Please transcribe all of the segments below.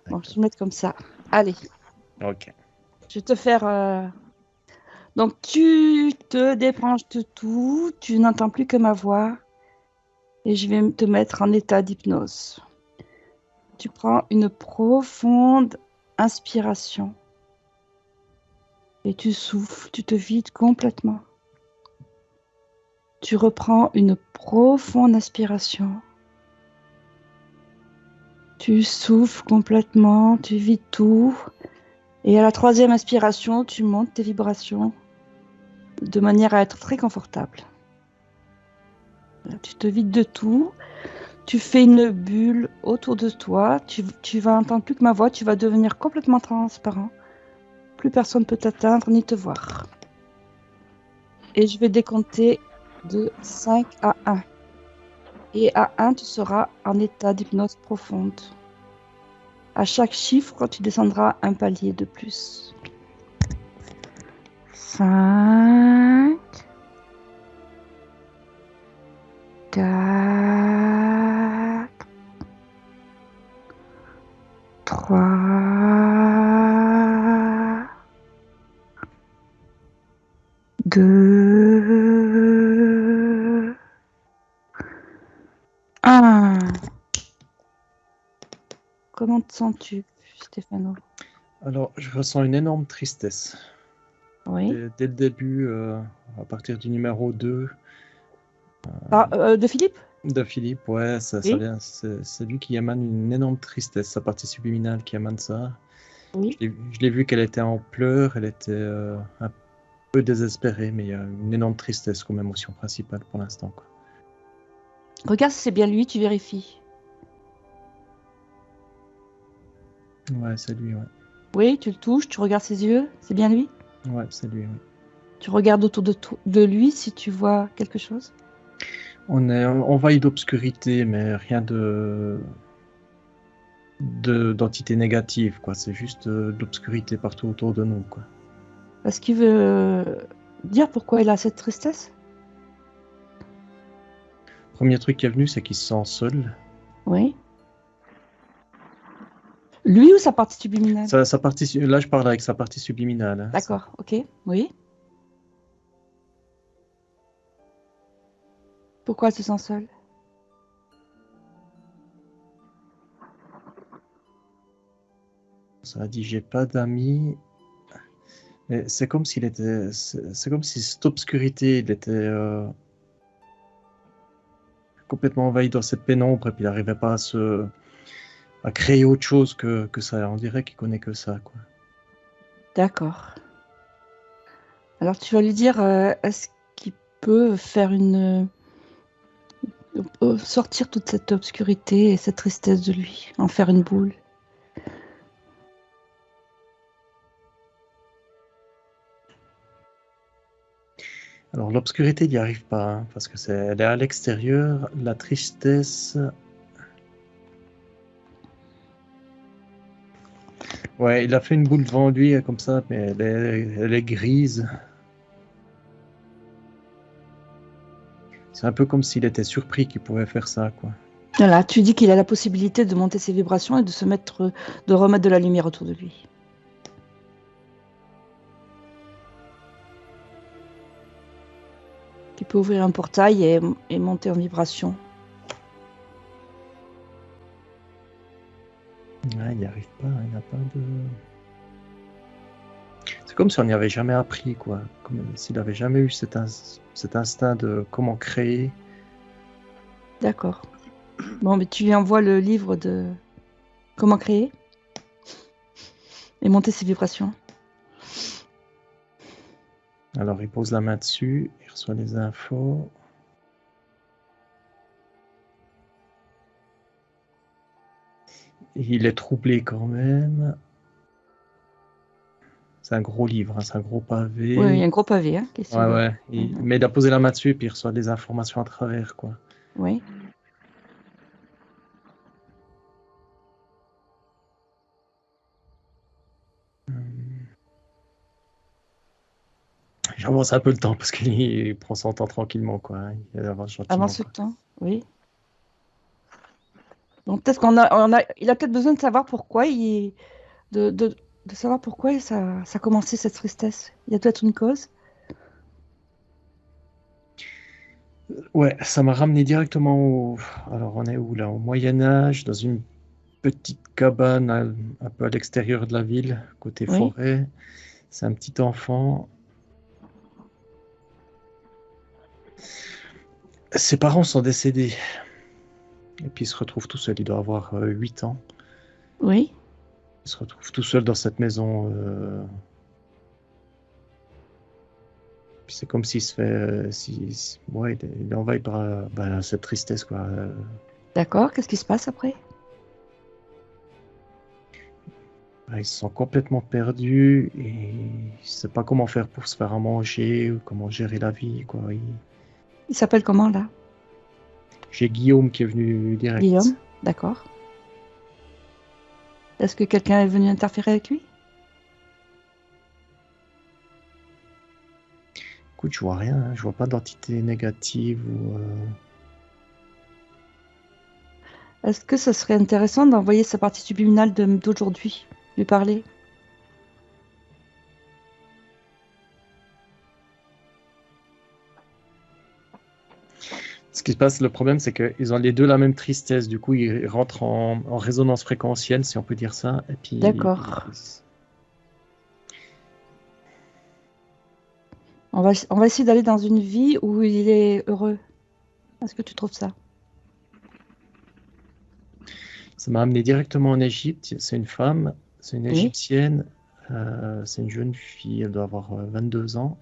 Bon, je vais D'accord. le mettre comme ça. Allez, Ok. je vais te faire. Donc, tu te débranches de tout, tu n'entends plus que ma voix et je vais te mettre en état d'hypnose. Tu prends une profonde inspiration et tu souffles, tu te vides complètement. Tu reprends une profonde inspiration. Tu souffles complètement, tu vides tout. Et à la troisième inspiration, tu montes tes vibrations de manière à être très confortable. Voilà, tu te vides de tout. Tu fais une bulle autour de toi. Tu vas entendre plus que ma voix. Tu vas devenir complètement transparent. Plus personne ne peut t'atteindre ni te voir. Et je vais décompter de 5 à 1. Et à 1, tu seras en état d'hypnose profonde. À chaque chiffre, tu descendras un palier de plus. 5, 4, 3, 2, 1. Comment te sens-tu, Stéphano? Alors, je ressens une énorme tristesse. Oui. Dès le début, à partir du numéro 2 De Philippe? de Philippe, ouais, ça Oui. vient, c'est lui qui émane une énorme tristesse, sa partie subliminale qui émane ça. Oui. Je l'ai vu qu'elle était en pleurs, elle était un peu désespérée, mais il y a une énorme tristesse comme émotion principale pour l'instant, quoi. Regarde si c'est bien lui, tu vérifies. Ouais, c'est lui, ouais. Oui, tu le touches, tu regardes ses yeux, c'est bien lui. Ouais, c'est lui, ouais. Tu regardes autour de lui si tu vois quelque chose. On est envahi d'obscurité, mais rien d'entité négative, quoi. C'est juste de l'obscurité partout autour de nous, quoi. Est-ce qu'il veut dire pourquoi il a cette tristesse? Premier truc qui est venu, c'est qu'il se sent seul. Oui. Lui ou sa partie subliminale? Là, je parle avec sa partie subliminale, hein, ça. D'accord, ok, oui. Pourquoi il se sent seul? Ça a dit, j'ai pas d'amis. Mais c'est comme s'il était, c'est comme si cette obscurité, il était complètement envahi dans cette pénombre et puis il n'arrivait pas à créer autre chose que ça. On dirait qu'il connaît que ça, quoi. D'accord. Alors tu vas lui dire, est-ce qu'il peut faire sortir toute cette obscurité et cette tristesse de lui, en faire une boule? Alors l'obscurité, il n'y arrive pas, hein, parce que elle est à l'extérieur. La tristesse, ouais, il a fait une boule devant lui comme ça, mais elle est grise. C'est un peu comme s'il était surpris qu'il pouvait faire ça, quoi. Voilà, tu dis qu'il a la possibilité de monter ses vibrations et de se mettre, de remettre de la lumière autour de lui. Qu'il peut ouvrir un portail et monter en vibration. Ouais, il n'y arrive pas, il n'a pas de. C'est comme si on n'y avait jamais appris, quoi. Comme s'il n'avait jamais eu cet instinct de comment créer. D'accord. Bon, mais tu lui envoies le livre de comment créer et monter ses vibrations. Alors il pose la main dessus, il reçoit les infos. Il est troublé quand même. C'est un gros livre, hein, c'est un gros Oui, il y pavé. a un gros pavé hein, qui est sur Ouais, le. ouais. Mhm. Mais il a posé la main dessus et puis il reçoit des informations à travers, quoi. Oui. J'avance un peu le temps parce qu'il prend son temps tranquillement, quoi. Il avance Avant gentiment, ce quoi. temps, oui. Donc peut-être il a peut-être besoin de savoir pourquoi de, de, de savoir pourquoi ça a commencé cette tristesse. Il y a peut-être une cause. Ouais, ça m'a ramené directement au... Alors, on est où là? Au Moyen Âge, dans une petite cabane un peu à l'extérieur de la ville, côté Oui, forêt. C'est un petit enfant. Ses parents sont décédés. Et puis il se retrouve tout seul. Il doit avoir 8 ans. oui. Il se retrouve tout seul dans cette maison. Puis c'est comme s'il se fait... ouais, il est envahi par ben, cette tristesse, quoi. D'accord. Qu'est-ce qui se passe après? Ben, il se sent complètement perdu et il ne sait pas comment faire pour se faire à manger ou comment gérer la vie, quoi. Il s'appelle comment là? J'ai Guillaume qui est venu direct. Guillaume. D'accord. Est-ce que quelqu'un est venu interférer avec lui? Écoute, je vois rien, hein. Je vois pas d'entité négative ou. Est-ce que ce serait intéressant d'envoyer sa partie subliminale d'aujourd'hui, lui parler? Ce qui se passe, le problème, c'est qu'ils ont les deux la même tristesse. Du coup, ils rentrent en résonance fréquentielle, si on peut dire ça. Et puis. D'accord. On va essayer d'aller dans une vie où il est heureux. Est-ce que tu trouves ça? Ça m'a amené directement en Égypte. C'est une femme, c'est une Oui. égyptienne. C'est une jeune fille, elle doit avoir 22 ans.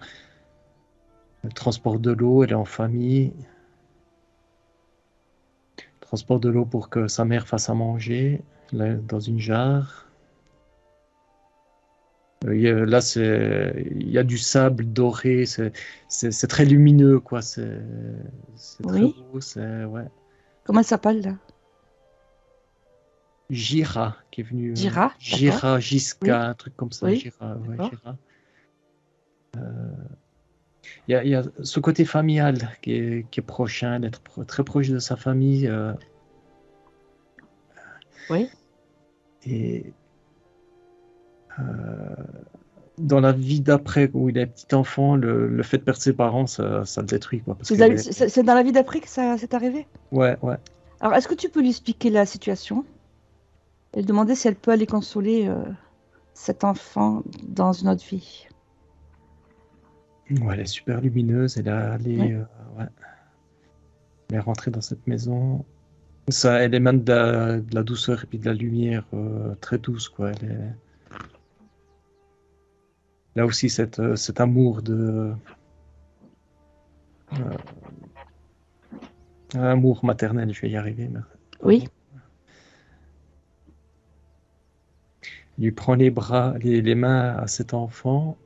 Elle transporte de l'eau, elle est en famille. Transporte de l'eau pour que sa mère fasse à manger là, dans une jarre. Là, il y a du sable doré, c'est très lumineux, quoi. C'est très Oui. beau. C'est ouais. Comment elle s'appelle là? Jira qui est venu. Jira, d'accord. Jira, Oui. Jiska, un truc comme ça. Oui. Jira, ouais, D'accord. Jira. Il y a ce côté familial qui est prochain, d'être très proche de sa famille. Oui. Et euh, dans la vie d'après, où il est petit enfant, le fait de perdre ses parents, ça le détruit, quoi. Parce qu'elle est. C'est dans la vie d'après que ça s'est arrivé? Ouais, ouais. Alors, est-ce que tu peux lui expliquer la situation et lui demander si elle peut aller consoler cet enfant dans une autre vie? Ouais, elle est super lumineuse. Oui. Ouais, elle est rentrée dans cette maison. Ça, elle émane de la douceur et puis de la lumière très douce, quoi. Là aussi, cet amour euh, amour maternel, je vais y arriver. Pardon. Oui. Il lui prend les bras, les mains à cet enfant.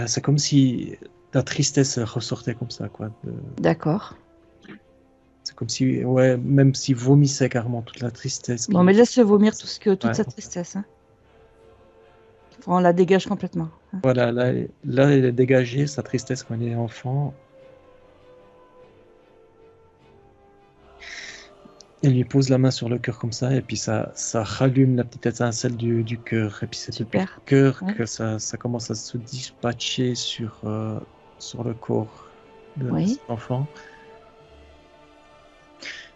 C'est comme si la tristesse ressortait comme ça, quoi. D'accord. C'est comme si, ouais, même s'il vomissait carrément toute la tristesse Bon, mais laisse-le vomir toute Ouais, sa tristesse. Hein. On la dégage complètement. Hein. voilà, là, elle est dégagée, sa tristesse quand il est enfant. Elle lui pose la main sur le cœur comme ça, et puis ça rallume la petite étincelle du cœur. Et puis c'est depuis le Super. cœur Ouais. que ça commence à se dispatcher sur le corps de Oui. cet enfant.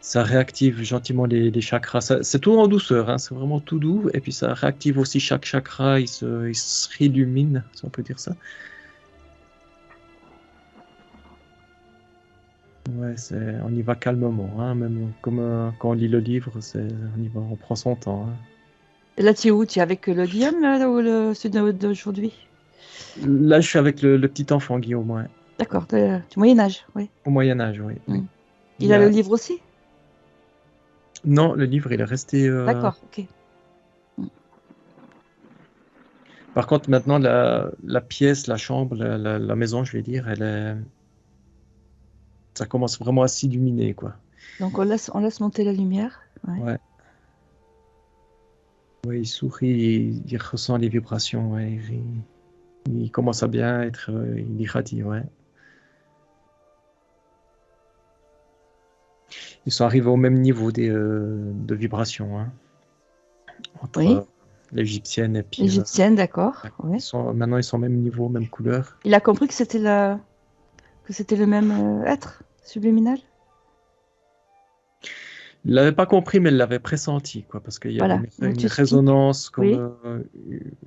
Ça réactive gentiment les chakras. C'est tout en douceur, hein, c'est vraiment tout doux. Et puis ça réactive aussi chaque chakra, il se réillumine, si on peut dire ça. Ouais, on y va calmement, hein, même comme quand on lit le livre, on prend son temps. Hein. Et là, tu es où? Tu es avec le Guillaume, là, ou celui d'aujourd'hui? Là, je suis avec le petit enfant, Guillaume, ouais. D'accord, du Moyen Âge, oui. Au Moyen Âge, oui, oui. Mm. Il Il y a le a... livre aussi? Non, le livre, il est resté. D'accord, ok. Mm. Par contre, maintenant, la pièce, la chambre, la maison, je vais dire, ça commence vraiment à s'illuminer, quoi. Donc on laisse monter la lumière. Ouais. Ouais, ouais, il sourit, il ressent les vibrations, ouais, il commence à bien être, il irradie, ouais. Ils sont arrivés au même niveau de vibration, hein, entre Oui. l'égyptienne et puis Égyptienne, d'accord. Ouais. maintenant ils sont au même niveau, même couleur. Il a compris que c'était le même être subliminal. Il l'avait pas compris, mais il l'avait pressenti, quoi, parce qu'il y avait Voilà. Donc une tu expliques. résonance comme Oui.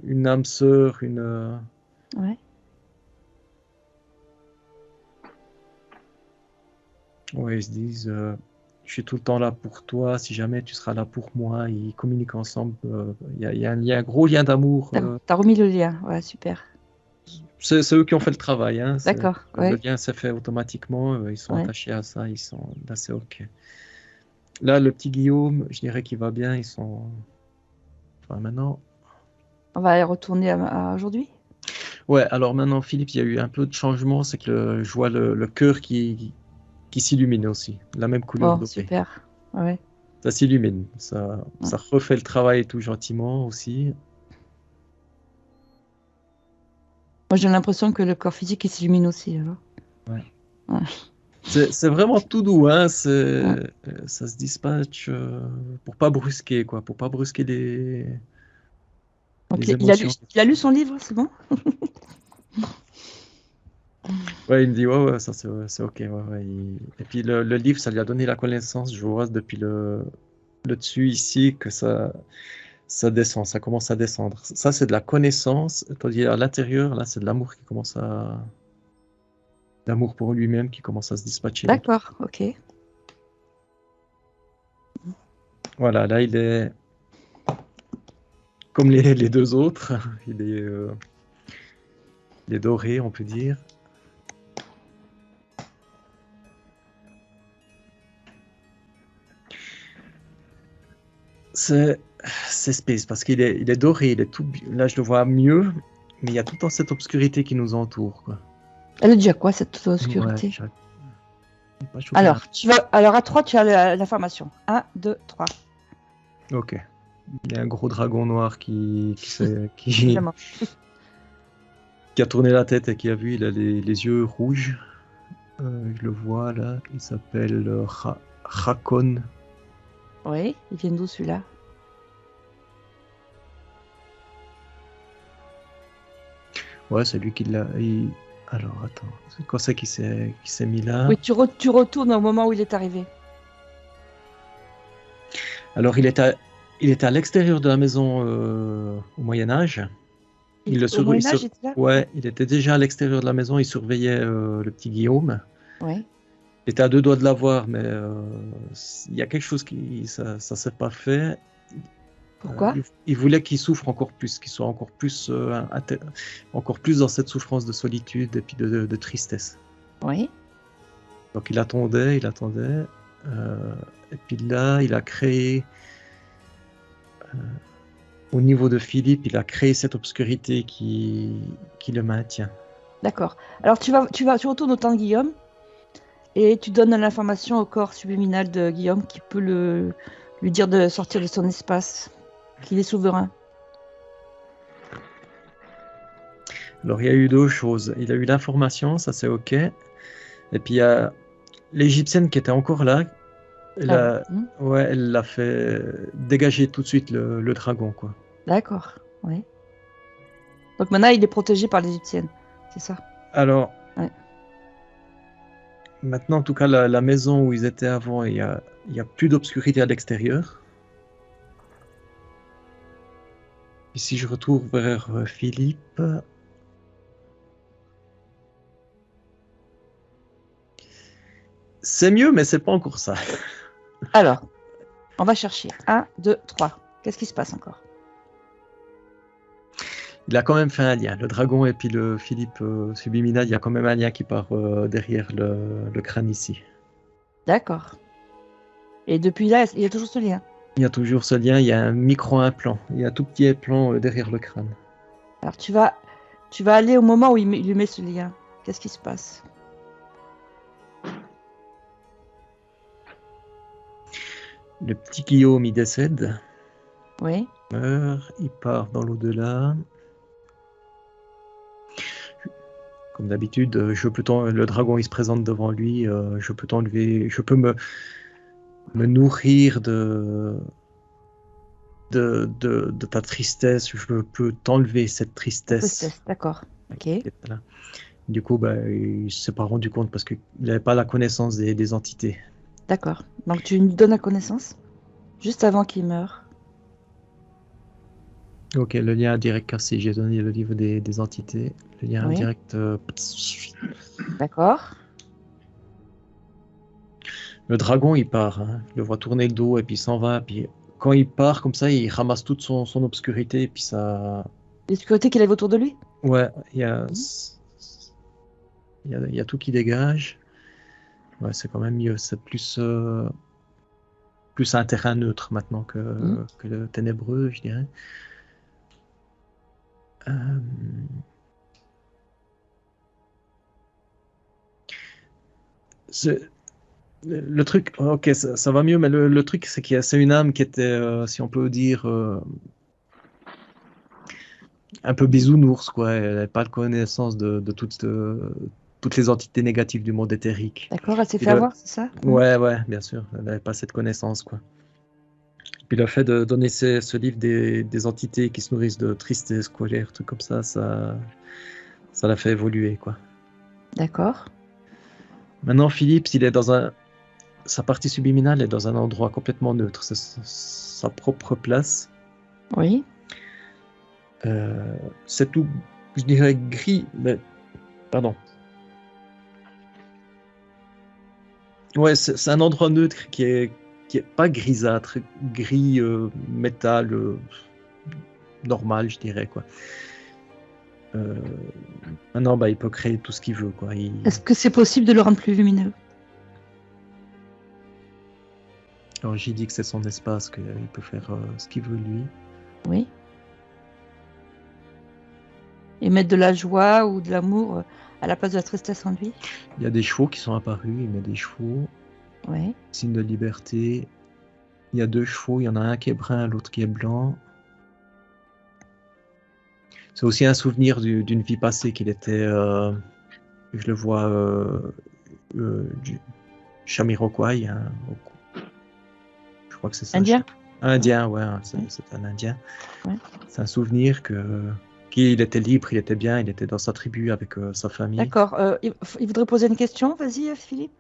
une âme sœur, Ouais. ouais, ils se disent, je suis tout le temps là pour toi, si jamais tu seras là pour moi. Ils communiquent ensemble. Il y a un gros lien d'amour. T'as remis le lien. Ouais, super. C'est eux qui ont fait le travail, hein. D'accord. Le Ouais. lien s'est fait automatiquement. Ils sont Ouais. attachés à ça. Ils sont là, c'est OK. Là, le petit Guillaume, je dirais qu'il va bien. Ils sont. Enfin, maintenant. On va y retourner à aujourd'hui. Ouais, alors maintenant, Philippe, il y a eu un peu de changement. C'est que je vois le cœur qui s'illumine aussi. La même couleur Bon, dorée. super. Ouais. Ça s'illumine. Ça Ouais. refait le travail tout gentiment aussi. Moi, j'ai l'impression que le corps physique il s'illumine aussi. Alors. Ouais. Ouais. C'est vraiment tout doux, hein. Ouais. Ça se dispatche pour pas brusquer, quoi, pour pas brusquer Donc, les émotions. il a lu son livre, c'est bon? Ouais, il me dit, ouais, ouais, ça c'est OK. Ouais, ouais. Et puis le livre, ça lui a donné la connaissance. Je vois depuis le dessus ici que ça descend, ça commence à descendre. Ça, c'est de la connaissance. Tandis à l'intérieur, là, c'est de l'amour qui commence l'amour pour lui-même qui commence à se dispatcher là. D'accord, ok. Voilà, là, il est comme les deux autres. Il est doré, on peut dire. C'est c'est space parce il est doré, il est tout. Là, je le vois mieux, mais il y a tout le temps cette obscurité qui nous entoure, quoi. Elle dit à quoi cette Ouais, obscurité? j'arrive pas à choper Alors à 3, tu as l'information. 1, 2, 3. Ok. Il y a un gros dragon noir Évidemment. qui a tourné la tête et qui a vu, il a les yeux rouges. Je le vois là, il s'appelle Rakon. Oui, il vient d'où celui-là? Ouais, c'est lui qui l'a. Alors, attends, c'est quoi ça qui s'est mis là? Oui, tu retournes au moment où il est arrivé. Alors, il était à l'extérieur de la maison au Moyen-Âge. Au Moyen-Âge, il était là? Ouais, il était déjà à l'extérieur de la maison, il surveillait le petit Guillaume. Oui. Il était à deux doigts de l'avoir, mais il y a quelque chose ça s'est pas fait. Pourquoi? Il voulait qu'il souffre encore plus, qu'il soit encore plus dans cette souffrance de solitude et puis de tristesse. Oui. Donc il attendait. Et puis là, il a créé, au niveau de Philippe, il a créé cette obscurité qui le maintient. D'accord. Alors tu retournes au temps de Guillaume et tu donnes l'information au corps subliminal de Guillaume qui peut lui dire de sortir de son espace, qu'il est souverain. Alors il y a eu deux choses. Il a eu l'information, ça c'est OK. Et puis il y a l'Égyptienne qui était encore là. Ouais, elle l'a fait dégager tout de suite le dragon, quoi. D'accord, oui. Donc maintenant, il est protégé par l'Égyptienne, c'est ça? Alors, ouais. Maintenant, en tout cas, la maison où ils étaient avant, il y a plus d'obscurité à l'extérieur. Et si je retourne vers Philippe... C'est mieux, mais c'est pas encore ça. Alors, on va chercher. 1, 2, 3. Qu'est-ce qui se passe encore? Il a quand même fait un lien. Le dragon et puis le Philippe subliminal, il y a quand même un lien qui part derrière le crâne ici. D'accord. Et depuis là, il y a toujours ce lien. Il y a toujours ce lien, il y a un micro-implant. Il y a un tout petit implant derrière le crâne. Alors tu vas aller au moment où il lui met ce lien. Qu'est-ce qui se passe? Le petit Guillaume, il décède. Oui. Il meurt, il part dans l'au-delà. Comme d'habitude, le dragon il se présente devant lui, je peux t'enlever, me nourrir de ta tristesse, je peux t'enlever cette tristesse. D'accord. Ok. qui était là. Du coup, bah, il ne s'est pas rendu compte parce qu'il n'avait pas la connaissance des entités. D'accord. Donc tu nous donnes la connaissance juste avant qu'il meure. Ok, le lien indirect cassé. J'ai donné le livre des entités. Le lien Oui. indirect. D'accord. Le dragon, il part. Hein. Je le vois tourner le dos et puis il s'en va. Puis quand il part comme ça, il ramasse toute son obscurité. Et puis ça. Les sécurités qu'il avait autour de lui? Ouais, Mhm. il y a tout qui dégage. Ouais, c'est quand même mieux. C'est plus un terrain neutre maintenant Mhm. que le ténébreux, je dirais. Euh, c'est- le truc, ok, ça va mieux, mais le truc, c'est c'est une âme qui était, si on peut dire, un peu bisounours, quoi. Elle n'avait pas de connaissance de toutes les entités négatives du monde éthérique. D'accord, elle s'est Puis fait avoir, c'est ça? Mhm. ouais, ouais, bien sûr, elle n'avait pas cette connaissance, quoi. Puis le fait de donner ce livre des entités qui se nourrissent de tristesse, colère, trucs comme ça l'a fait évoluer, quoi. D'accord. Maintenant, Philippe, sa partie subliminale est dans un endroit complètement neutre, c'est sa propre place. Oui. C'est tout, je dirais gris, mais pardon. Ouais, c'est un endroit neutre qui est pas grisâtre, gris métal normal, je dirais quoi. Maintenant, bah, il peut créer tout ce qu'il veut, quoi. Est-ce que c'est possible de le rendre plus lumineux? Alors j'ai dit que c'est son espace, qu'il peut faire ce qu'il veut lui. Oui. Et mettre de la joie ou de l'amour à la place de la tristesse en lui? Il y a des chevaux qui sont apparus, il met des chevaux, Oui. signe de liberté. Il y a 2 chevaux, il y en a un qui est brun, l'autre qui est blanc. C'est aussi un souvenir d'une vie passée qu'il était, je le vois, du Jamiroquai, hein, je crois que c'est ça. Indien? Indien, ouais, Oui. c'est un Indien. Ouais. C'est un souvenir qu'il était libre, il était bien, il était dans sa tribu avec sa famille. D'accord. Il voudrait poser une question. Vas-y, Philippe.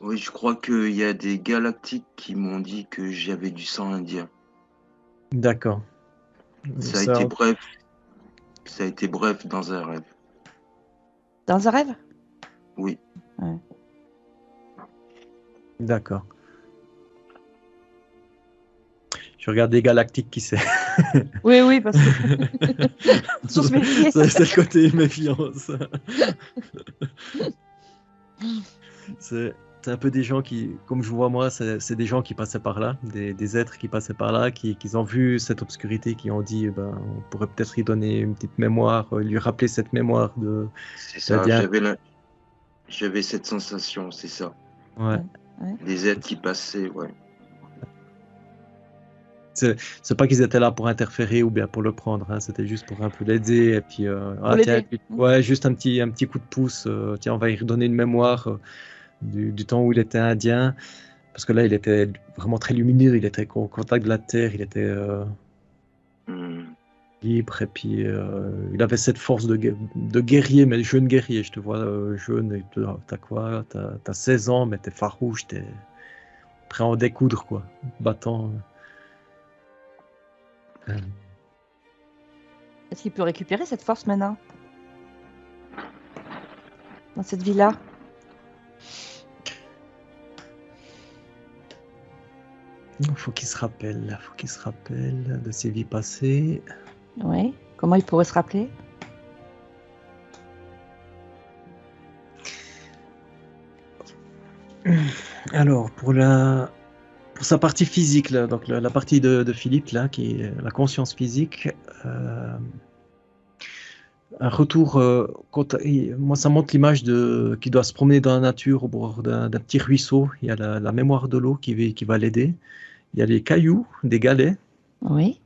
Oui, je crois qu'il y a des galactiques qui m'ont dit que j'avais du sang indien. D'accord. Ça a Ça, été bref. Ça a été bref dans un rêve. Dans un rêve? Oui. Ouais. d'accord. Je regarde des galactiques qui c'est. Oui, oui, parce que faut se méfier. C'est le côté méfiance. C'est un peu des gens qui, comme je vois moi, c'est des gens qui passaient par là, des êtres qui passaient par là, qui ont vu cette obscurité, qui ont dit, ben, on pourrait peut-être lui donner une petite mémoire, lui rappeler cette mémoire C'est ça. d'Indien. J'avais cette sensation, c'est ça. Ouais. Ouais. Des êtres qui passaient, ouais. C'est pas qu'ils étaient là pour interférer ou bien pour le prendre, hein, c'était juste pour un peu l'aider et puis Pour tiens, l'aider. ouais, juste un petit coup de pouce, tiens, on va y redonner une mémoire du temps où il était indien, parce que là il était vraiment très lumineux, il était au contact de la terre, il était Hmm. libre et puis il avait cette force de guerrier, mais jeune guerrier, je te vois jeune, et t'as quoi, t'as 16 ans, mais t'es farouche, t'es prêt à en découdre quoi, battant. Euh, Est-ce qu'il peut récupérer cette force maintenant? Dans cette vie-là? Faut qu'il se rappelle de ses vies passées. Oui. Comment il pourrait se rappeler? Alors, pour sa partie physique, là, donc la partie de Philippe, là, qui est la conscience physique, un retour, moi ça montre l'image qui doit se promener dans la nature au bord d'un petit ruisseau. Il y a la mémoire de l'eau qui va l'aider. Il y a les cailloux, des galets, Oui.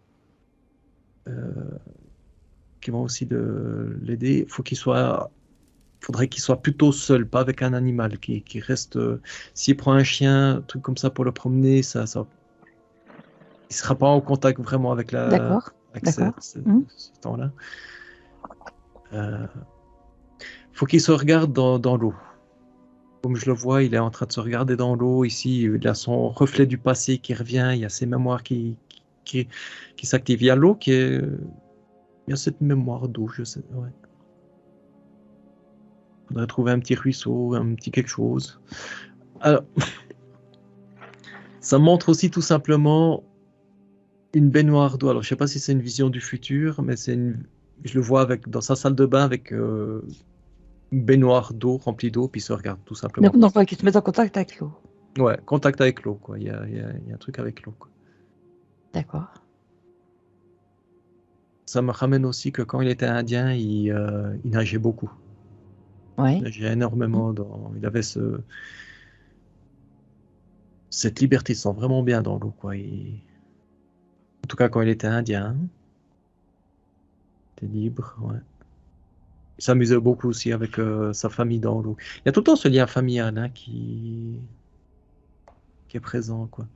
qui vont aussi l'aider. Il faut qu'il soit faudrait qu'il soit plutôt seul, pas avec un animal, qui reste. S'il prend un chien, un truc comme ça pour le promener, il sera pas en contact vraiment avec D'accord. avec D'accord. ce temps-là. Faut qu'il se regarde dans l'eau. Comme je le vois, il est en train de se regarder dans l'eau. Ici, il a son reflet du passé qui revient. Il y a ses mémoires qui s'activent. Il y a l'eau il y a cette mémoire d'eau, je sais. Ouais. Faudrait trouver un petit ruisseau, un petit quelque chose. Alors, ça montre aussi tout simplement une baignoire d'eau. Alors, je sais pas si c'est une vision du futur, mais je le vois dans sa salle de bain avec une baignoire d'eau remplie d'eau, puis il se regarde tout simplement. Donc, ouais, qui te met en contact avec l'eau. Ouais, contact avec l'eau, quoi. Il y a un truc avec l'eau, quoi. D'accord. Ça me ramène aussi que quand il était indien, il nageait beaucoup. Ouais. Il nageait énormément. Il avait cette liberté, il se sent vraiment bien dans l'eau, quoi. En tout cas, quand il était indien, il était libre, ouais. Il s'amusait beaucoup aussi avec sa famille dans l'eau. Il y a tout le temps ce lien familial, hein, qui est présent, quoi.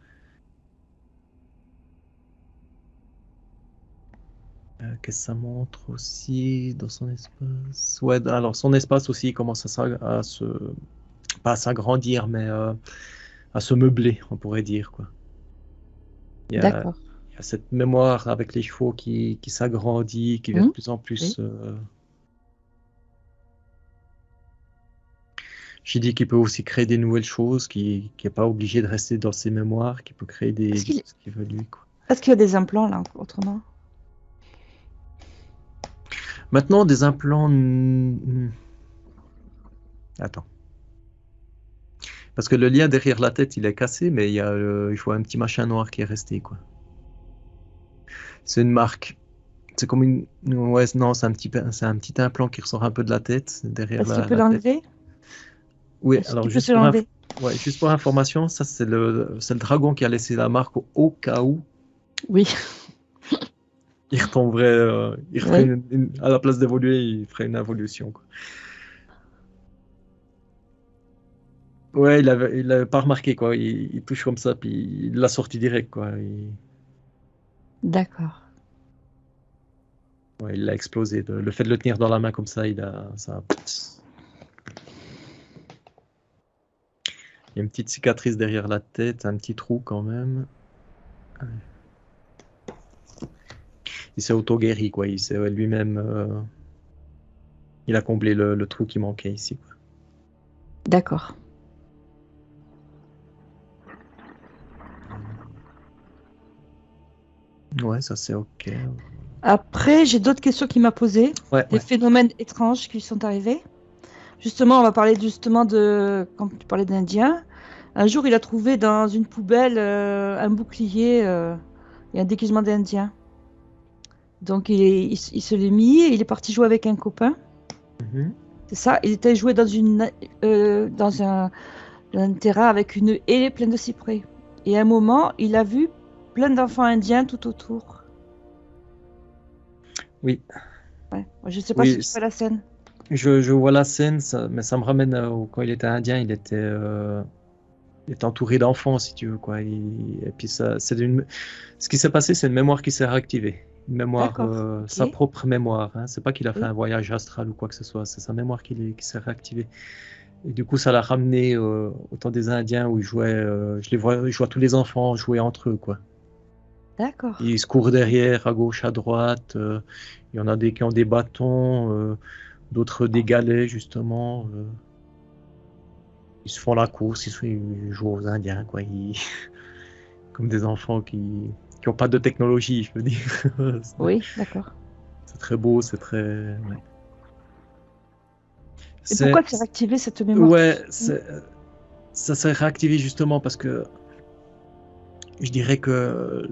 Qu'est-ce que ça montre aussi dans son espace? Ouais, alors son espace aussi il commence à se, pas à s'agrandir, mais à se meubler, on pourrait dire, quoi. Il y a, D'accord. il y a cette mémoire avec les chevaux qui s'agrandit, qui devient de plus en plus. Oui. J'ai dit qu'il peut aussi créer des nouvelles choses, qui n'est pas obligé de rester dans ses mémoires, qui peut créer des Est-ce choses qui veulent lui, quoi. qu'il y a des implants là, autrement? Maintenant, des implants. Attends. Parce que le lien derrière la tête, il est cassé, mais je vois un petit machin noir qui est resté, quoi. C'est une marque. C'est comme une. Ouais, non, c'est un petit implant qui ressort un peu de la tête, derrière Est-ce qu'il peut la tête. l'enlever? Oui, Est-ce alors qu'il peut se l'enlever? juste pour information, ça c'est le dragon qui a laissé la marque au cas où Oui. il retomberait, il ferait Oui. à la place d'évoluer, il ferait une involution, quoi. Ouais, il avait pas remarqué, quoi. Il touche comme ça, puis il l'a sorti direct, quoi. D'accord. Ouais, il l'a explosé. Le fait de le tenir dans la main comme ça, il y a une petite cicatrice derrière la tête, un petit trou quand même. Il s'est auto-guéri, quoi. Il s'est lui-même. Il a comblé le trou qui manquait ici, quoi. D'accord. Ouais, ça c'est ok. Après, j'ai d'autres questions qu'il m'a posées. Ouais, Des ouais. phénomènes étranges qui lui sont arrivés. Justement, on va parler justement de, quand tu parlais d'Indien, un jour il a trouvé dans une poubelle un bouclier et un déguisement d'Indien. Donc il se l'est mis et il est parti jouer avec un copain. Mhm. C'est ça, il était joué dans un terrain avec une haie pleine de cyprès. Et à un moment, il a vu plein d'enfants indiens tout autour. Oui, Ouais. Je ne sais pas si oui, tu vois la scène. je vois la scène, mais ça me ramène quand il était indien, il était entouré d'enfants, si tu veux, quoi. Et puis ce qui s'est passé, c'est une mémoire qui s'est réactivée. Une mémoire, D'accord. sa Ok. propre mémoire, hein. C'est pas qu'il a fait Oui. un voyage astral ou quoi que ce soit, c'est sa mémoire qui s'est réactivée. Et du coup, ça l'a ramené au temps des Indiens où je vois tous les enfants jouer entre eux, quoi. D'accord. Ils se courent derrière, à gauche, à droite. Il y en a des qui ont des bâtons, d'autres des galets, justement. Ils se font la course, ils jouent aux Indiens, quoi. Comme des enfants qui ont pas de technologie, je veux dire. Oui, d'accord. C'est très beau, c'est très. Ouais, Et pourquoi tu as c'est- activé cette mémoire tout de ouais, suite? ça s'est réactivé justement parce que je dirais que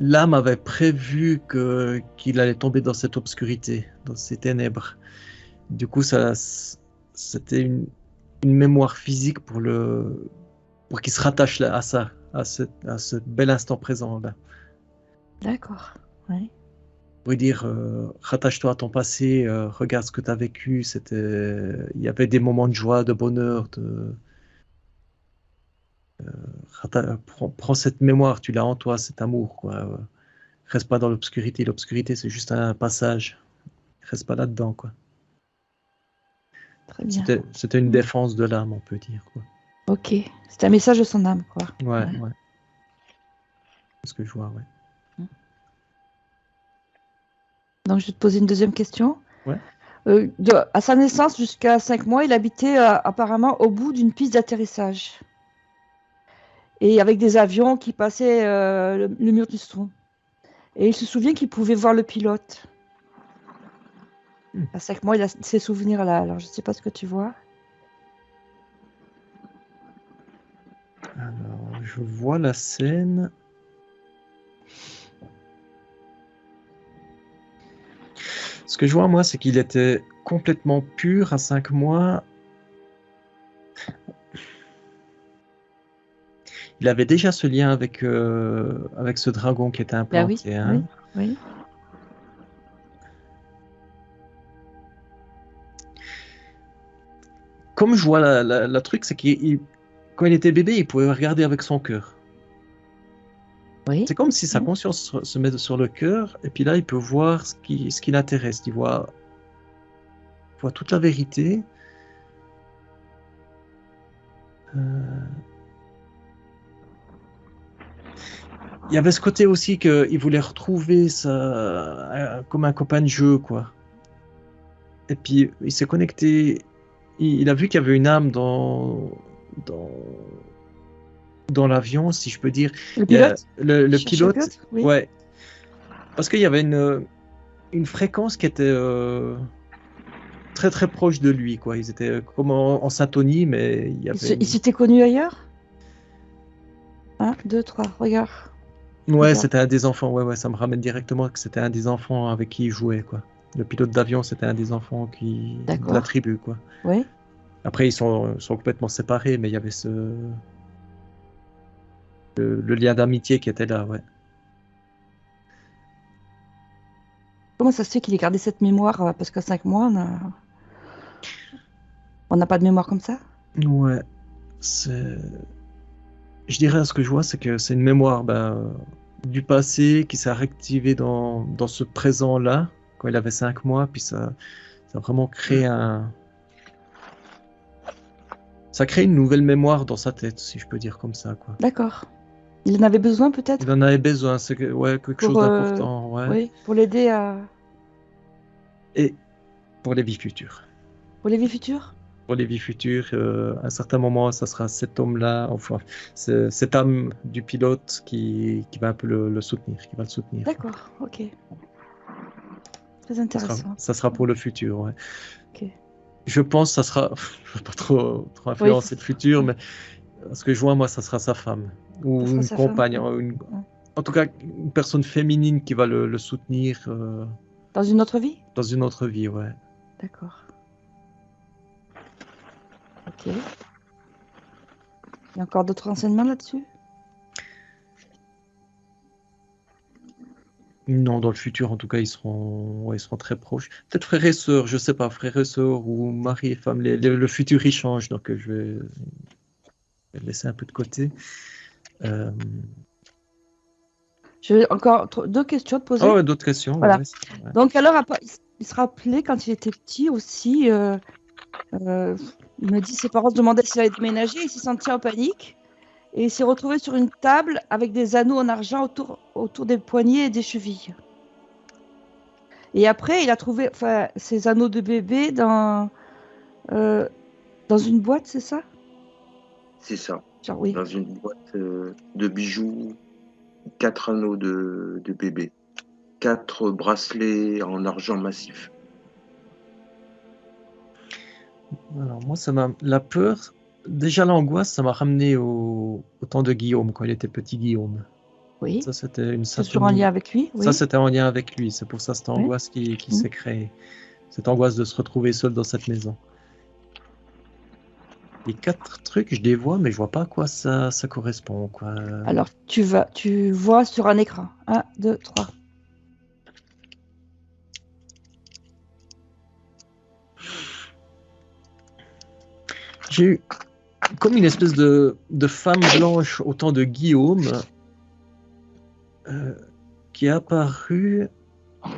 l'âme avait prévu qu'il allait tomber dans cette obscurité, dans ces ténèbres. Du coup, c'était une mémoire physique pour qu'il se rattache à ça, à ce bel instant présent là. D'accord. Ouais. pourrait dire, rattache-toi à ton passé, regarde ce que tu as vécu. Il y avait des moments de joie, de bonheur. Prends cette mémoire, tu l'as en toi, cet amour, quoi. Reste pas dans l'obscurité. L'obscurité, c'est juste un passage. Reste pas là-dedans, quoi. Très bien. C'était une défense de l'âme, on peut dire, quoi. Ok. C'est un message de son âme, quoi. Ouais. C'est ce que je vois, ouais. Donc, je vais te poser une deuxième question. Ouais. À sa naissance jusqu'à 5 mois, il habitait apparemment au bout d'une piste d'atterrissage. Et avec des avions qui passaient le mur du son. Et il se souvient qu'il pouvait voir le pilote. À 5 mois, il a ces souvenirs-là. Alors, je ne sais pas ce que tu vois. Alors, je vois la scène. Ce que je vois, moi, c'est qu'il était complètement pur à 5 mois. Il avait déjà ce lien avec ce dragon qui était implanté. Ben hein. oui. Comme je vois la truc, c'est qu'il quand il était bébé, il pouvait regarder avec son cœur. Oui. C'est comme si sa conscience se met sur le cœur, et puis là, il peut voir ce qui l'intéresse. Il voit toute la vérité. Il y avait ce côté aussi qu'il voulait retrouver comme un copain de jeu, quoi. Et puis, il s'est connecté. Il a vu qu'il y avait une âme dans l'avion, si je peux dire. Le pilote. Le pilote, oui. ouais. Parce qu'il y avait une fréquence qui était très très proche de lui, quoi. Ils étaient comme en syntonie, mais il y avait. Ils s'étaient connus ailleurs. 1, 2, 3, regarde. Ouais, Regarde. c'était un des enfants. Ouais, ça me ramène directement que c'était un des enfants avec qui il jouait, quoi. Le pilote d'avion, c'était un des enfants de la tribu, quoi. Oui. Après, ils sont complètement séparés, mais il y avait le lien d'amitié qui était là, ouais. Comment ça se fait qu'il ait gardé cette mémoire? Parce qu'à 5 mois, on n'a pas de mémoire comme ça? Ouais. Je dirais, ce que je vois, c'est que c'est une mémoire du passé qui s'est réactivée dans ce présent-là, quand il avait 5 mois, puis ça a vraiment créé ça crée une nouvelle mémoire dans sa tête, si je peux dire comme ça, quoi. D'accord. Il en avait besoin, peut-être? Il en avait besoin, c'est quelque chose d'important, ouais. Oui, pour l'aider à... Et pour les vies futures. Pour les vies futures? Pour les vies futures, à un certain moment, ça sera cet homme-là, enfin, cette âme du pilote qui va un peu le soutenir, qui va le soutenir. D'accord, ok. Très intéressant. Ça sera pour le futur, ouais. Ok. Je pense que ça sera, je ne veux pas trop influencer le futur, mais ce que je vois, moi, ça sera sa femme. Ou une compagne, en tout cas, une personne féminine qui va le soutenir. Dans une autre vie? Dans une autre vie, ouais. D'accord. Ok. Il y a encore d'autres renseignements là-dessus? Non, dans le futur, en tout cas, ils seront très proches. Peut-être frères et sœurs, je sais pas, frères et sœurs ou mari et femme. Le futur, il change, donc je vais le laisser un peu de côté. J'ai encore 2 questions à te poser. Oh, d'autres questions. Voilà. Ouais. Donc alors, il se rappelait quand il était petit aussi, il me dit ses parents se demandaient s'il allait déménager, il s'est senti en panique et il s'est retrouvé sur une table avec des anneaux en argent autour des poignets et des chevilles. Et après, il a trouvé ces anneaux de bébé dans une boîte, c'est ça? C'est ça. Genre, oui. Dans une boîte de bijoux, 4 anneaux de bébé, 4 bracelets en argent massif. Alors moi, la peur, déjà l'angoisse, ça m'a ramené au temps de Guillaume, quand il était petit Guillaume. Oui. Ça, c'était une C'est toujours en lien avec lui. Ça, c'était en lien avec lui. C'est pour ça cette angoisse qui s'est créée. Cette angoisse de se retrouver seul dans cette maison. Les 4 trucs, je les vois, mais je vois pas à quoi ça correspond, quoi. Alors, tu vois sur un écran. 1, 2, 3. J'ai eu comme une espèce de femme blanche au temps de Guillaume qui est apparue.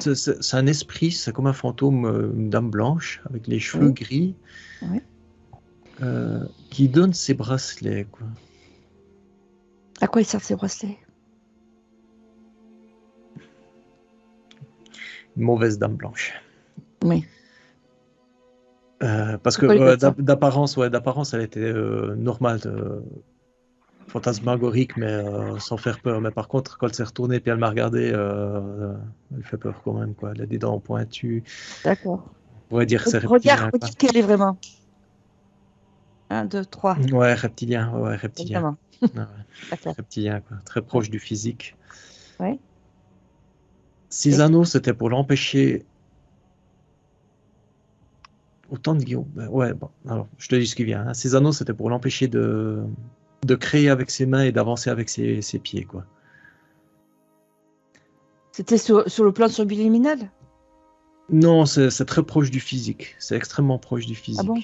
C'est un esprit, c'est comme un fantôme, une dame blanche avec les cheveux gris, qui donne ses bracelets, quoi. À quoi ils servent ces bracelets? Une mauvaise dame blanche. Oui. Parce que d'apparence, elle était normale, fantasmagorique, mais sans faire peur. Mais par contre, quand elle s'est retournée et elle m'a regardé, elle fait peur quand même, quoi. Elle a des dents pointues. D'accord. On pourrait dire que c'est reptilien. Regarde qu'elle est vraiment. 1, 2, 3. Ouais, reptilien. Ouais, reptilien. D'accord. Reptilien, quoi. Très proche du physique. Ouais. 6 anneaux, c'était pour l'empêcher. Autant de Guillaume. Ouais, bon, alors, je te dis ce qui vient. 6 anneaux, c'était pour l'empêcher de créer avec ses mains et d'avancer avec ses pieds, quoi. C'était sur le plan subliminal? Non, c'est très proche du physique. C'est extrêmement proche du physique. Ah bon?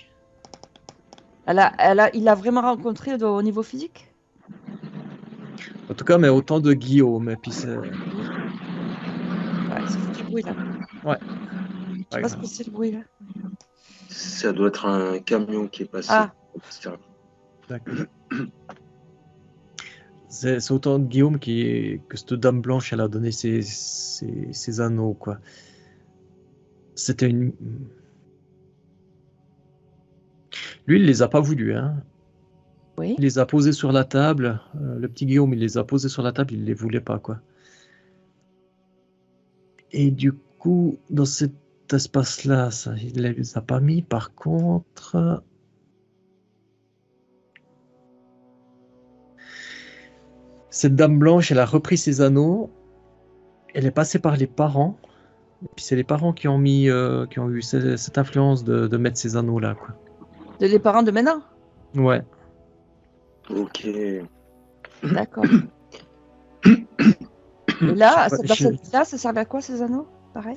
Il l'a vraiment rencontré au niveau physique? En tout cas, mais autant de Guillaume. Et puis c'est... Ouais, ça fait du bruit là. Ouais. Je sais pas ce que c'est le bruit là. Ça doit être un camion qui est passé. Ah. D'accord. C'est autant de Guillaume que cette dame blanche, elle a donné ses anneaux, quoi. C'était une... Lui, il les a pas voulu, hein. Oui. Il les a posés sur la table. Le petit Guillaume, il les a posés sur la table, il les voulait pas, quoi. Et du coup, dans cet espace-là, il les a pas mis. Par contre... Cette dame blanche, elle a repris ses anneaux. Elle est passée par les parents. Et puis c'est les parents qui ont eu cette influence de mettre ces anneaux-là, quoi. Les parents de maintenant? Ouais. Ok. D'accord. Et là, ça servait à quoi ces anneaux? Pareil.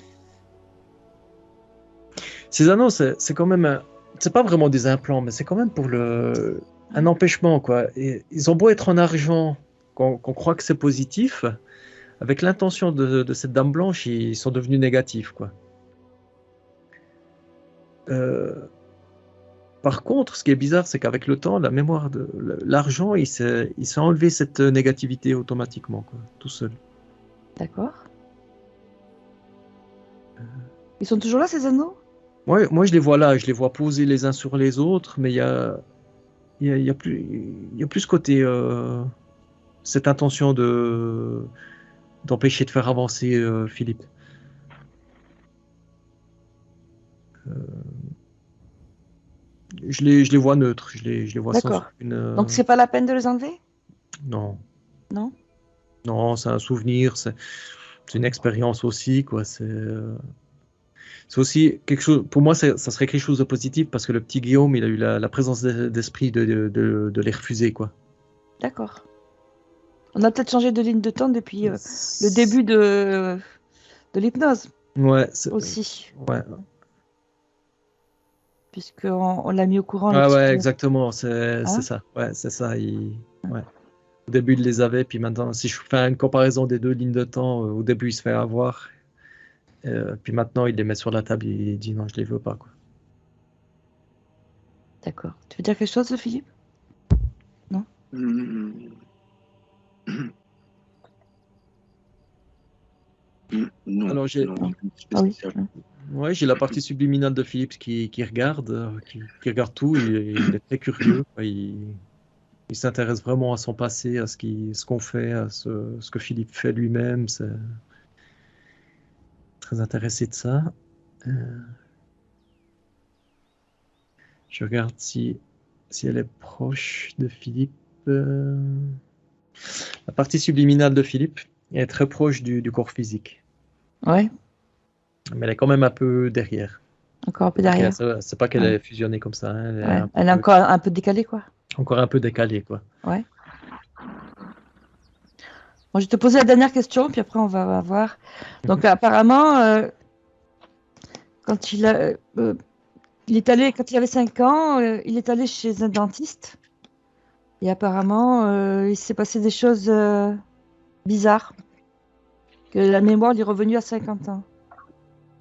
Ces anneaux, c'est quand même... C'est pas vraiment des implants, mais c'est quand même pour un empêchement, quoi. Et ils ont beau être en argent, qu'on croit que c'est positif, avec l'intention de cette dame blanche, ils sont devenus négatifs, quoi. Par contre, ce qui est bizarre, c'est qu'avec le temps, la mémoire de l'argent, il s'est enlevé cette négativité automatiquement, quoi, tout seul. D'accord. Ils sont toujours là, ces anneaux? Ouais, moi, je les vois là, je les vois posés les uns sur les autres, mais il y a plus ce côté, cette intention d'empêcher de faire avancer Philippe. Je les vois neutres, je les vois sans aucune... Donc c'est pas la peine de les enlever? Non. Non? Non, c'est un souvenir, c'est une expérience aussi, quoi. C'est aussi quelque chose, pour moi, ça serait quelque chose de positif parce que le petit Guillaume, il a eu la présence d'esprit de les refuser, quoi. D'accord. On a peut-être changé de ligne de temps depuis le début de l'hypnose. Ouais, aussi. Ouais. Puisqu'on l'a mis au courant. Ah ouais, exactement, c'est ça. Ouais, c'est ça. Ouais. Au début, il les avait, puis maintenant, si je fais une comparaison des deux lignes de temps, au début, il se fait avoir. Puis maintenant, il les met sur la table et il dit non, je les veux pas, quoi. D'accord. Tu veux dire quelque chose, Philippe? Non? Non. Alors, j'ai... Ah oui. Ouais, j'ai la partie subliminale de Philippe qui regarde, qui regarde tout. Il est très curieux, quoi. Il s'intéresse vraiment à son passé, à ce qu'on fait, à ce que Philippe fait lui-même. C'est très intéressé de ça. Je regarde si elle est proche de Philippe. La partie subliminale de Philippe est très proche du corps physique. Ouais. Mais elle est quand même un peu derrière. Encore un peu derrière. C'est pas qu'elle est fusionnée comme ça. Hein. Elle est encore un peu décalée, quoi. Encore un peu décalée, quoi. Ouais. Bon, je vais te poser la dernière question, puis après on va voir. Donc apparemment, quand il a... Il est allé, quand il avait 5 ans, il est allé chez un dentiste. Et apparemment, il s'est passé des choses bizarres. Que la mémoire lui est revenue à 50 ans.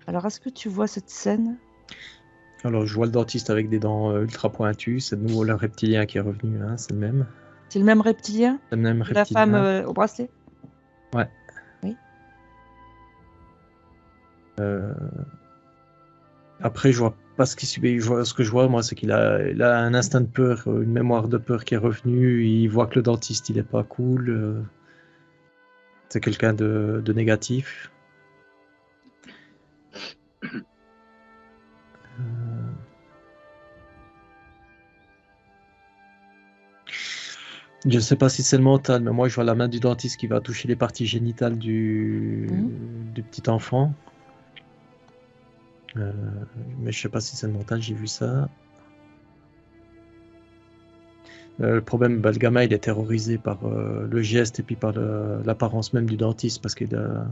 Alors, est-ce que tu vois cette scène? Alors, je vois le dentiste avec des dents ultra pointues. C'est de nouveau le reptilien qui est revenu, hein, c'est le même. C'est le même reptilien? C'est le même La femme reptilien. au bracelet? Ouais. Oui. Après, je vois pas ce qui subit. Ce que je vois, moi, c'est qu'il a un instinct de peur, une mémoire de peur qui est revenue. Il voit que le dentiste, il est pas cool. C'est quelqu'un de négatif. Je sais pas si c'est le mental, mais moi, je vois la main du dentiste qui va toucher les parties génitales du petit enfant. Mais je sais pas si c'est le mental, j'ai vu ça. Le problème, le gamin, il est terrorisé par le geste et puis par l'apparence même du dentiste parce qu'il a...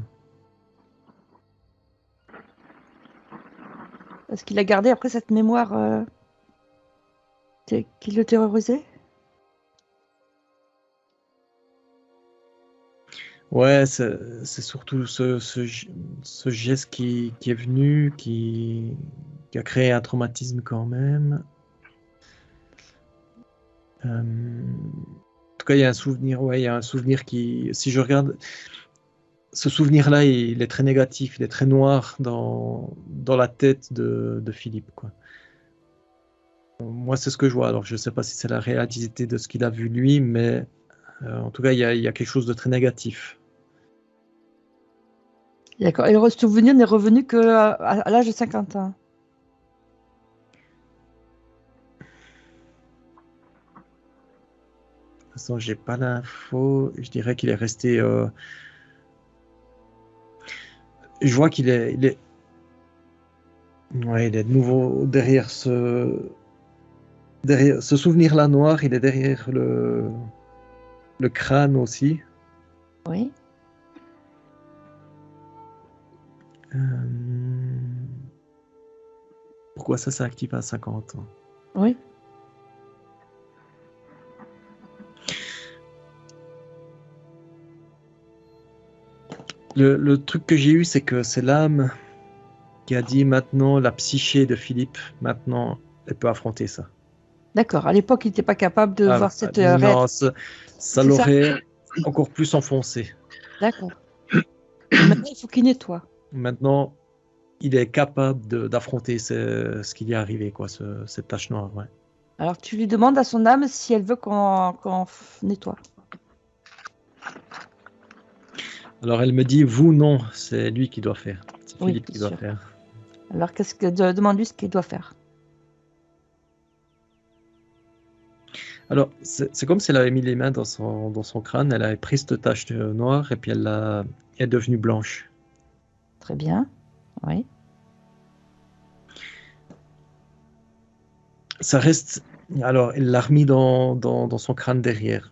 Est-ce qu'il a gardé après cette mémoire qui le terrorisait? Ouais, c'est surtout ce geste qui est venu, qui a créé un traumatisme quand même. En tout cas, il y a un souvenir, ouais, il y a un souvenir qui, si je regarde, ce souvenir-là, il est très négatif, il est très noir dans la tête de Philippe, quoi. Moi, c'est ce que je vois. Alors, je ne sais pas si c'est la réalité de ce qu'il a vu lui, mais en tout cas, il y a quelque chose de très négatif. D'accord. Et le souvenir n'est revenu qu'à l'âge de 50 ans. De toute façon, j'ai pas l'info. Je dirais qu'il est resté. Je vois qu'il est. Ouais, il est de nouveau derrière ce souvenir-là noir. Il est derrière le crâne aussi. Oui. Pourquoi ça s'active à 50 ans? Oui. Le truc que j'ai eu, c'est que c'est l'âme qui a dit maintenant, la psyché de Philippe, maintenant, elle peut affronter ça. D'accord. À l'époque, il n'était pas capable de voir cette réalité. Non, ça C'est ça. l'aurait encore plus enfoncé. D'accord. Maintenant, il faut qu'il nettoie. Maintenant, il est capable d'affronter ce qui lui est arrivé, quoi, cette tache noire. Ouais. Alors, tu lui demandes à son âme si elle veut qu'on nettoie. Alors elle me dit, vous non, c'est lui qui doit faire. C'est Oui, Philippe qui bien doit sûr. faire. Alors, demande-lui ce qu'il doit faire. Alors, c'est comme si elle avait mis les mains dans son crâne, elle avait pris cette tache noire et puis elle est devenue blanche. Très bien. Oui. Ça reste... Alors, elle l'a remis dans son crâne derrière.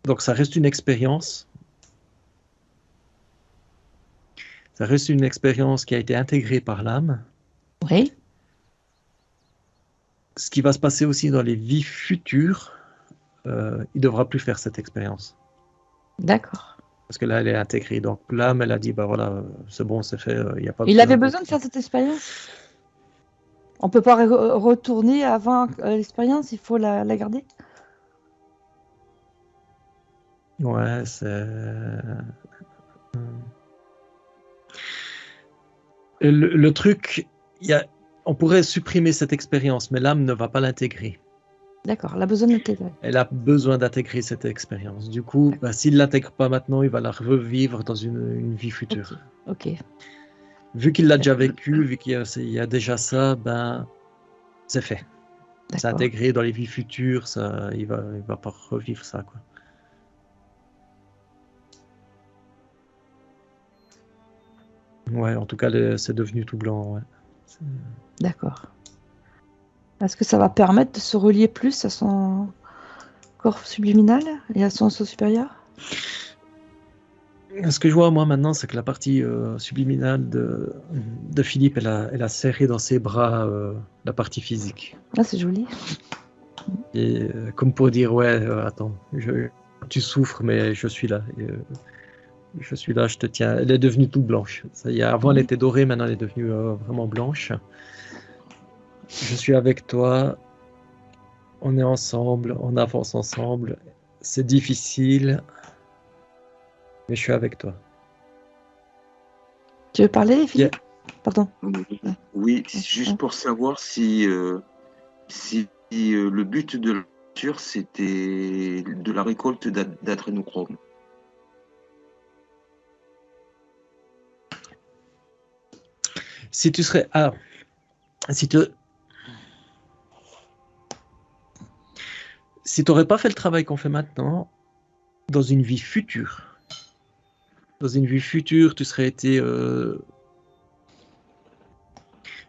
Donc, ça reste une expérience. Ça reste une expérience qui a été intégrée par l'âme. Oui. Ce qui va se passer aussi dans les vies futures, il ne devra plus faire cette expérience. D'accord. Parce que là, elle est intégrée. Donc, l'âme, elle a dit, bah voilà, c'est bon, c'est fait. Y a pas Il avait besoin de faire cette expérience? On ne peut pas retourner avant l'expérience, il faut la garder? Ouais, c'est... Le truc, on pourrait supprimer cette expérience, mais l'âme ne va pas l'intégrer. D'accord, elle a besoin d'intégrer. Elle a besoin d'intégrer cette expérience. Du coup, bah, s'il ne l'intègre pas maintenant, il va la revivre dans une vie future. Ok. Vu qu'il l'a déjà vécu, vu qu'il y a déjà ça, ben, c'est fait. C'est intégré dans les vies futures, ça, il va pas revivre ça, quoi. Ouais, en tout cas, c'est devenu tout blanc. Ouais. D'accord. Est-ce que ça va permettre de se relier plus à son corps subliminal et à son soi supérieur? Ce que je vois moi maintenant, c'est que la partie subliminale de Philippe, elle a serré dans ses bras la partie physique. Ah, c'est joli. Et comme pour dire, ouais, attends, tu souffres, mais je suis là. Et, je suis là, je te tiens. Elle est devenue toute blanche. Ça y est, avant, elle était dorée, maintenant, elle est devenue vraiment blanche. Je suis avec toi. On est ensemble, on avance ensemble. C'est difficile, mais je suis avec toi. Tu veux parler, Philippe? Pardon. Oui, juste pour savoir si le but de la nature, c'était de la récolte d'adrénochrome. Si tu serais... Ah, si tu n'aurais pas fait le travail qu'on fait maintenant, dans une vie future, tu serais été... vu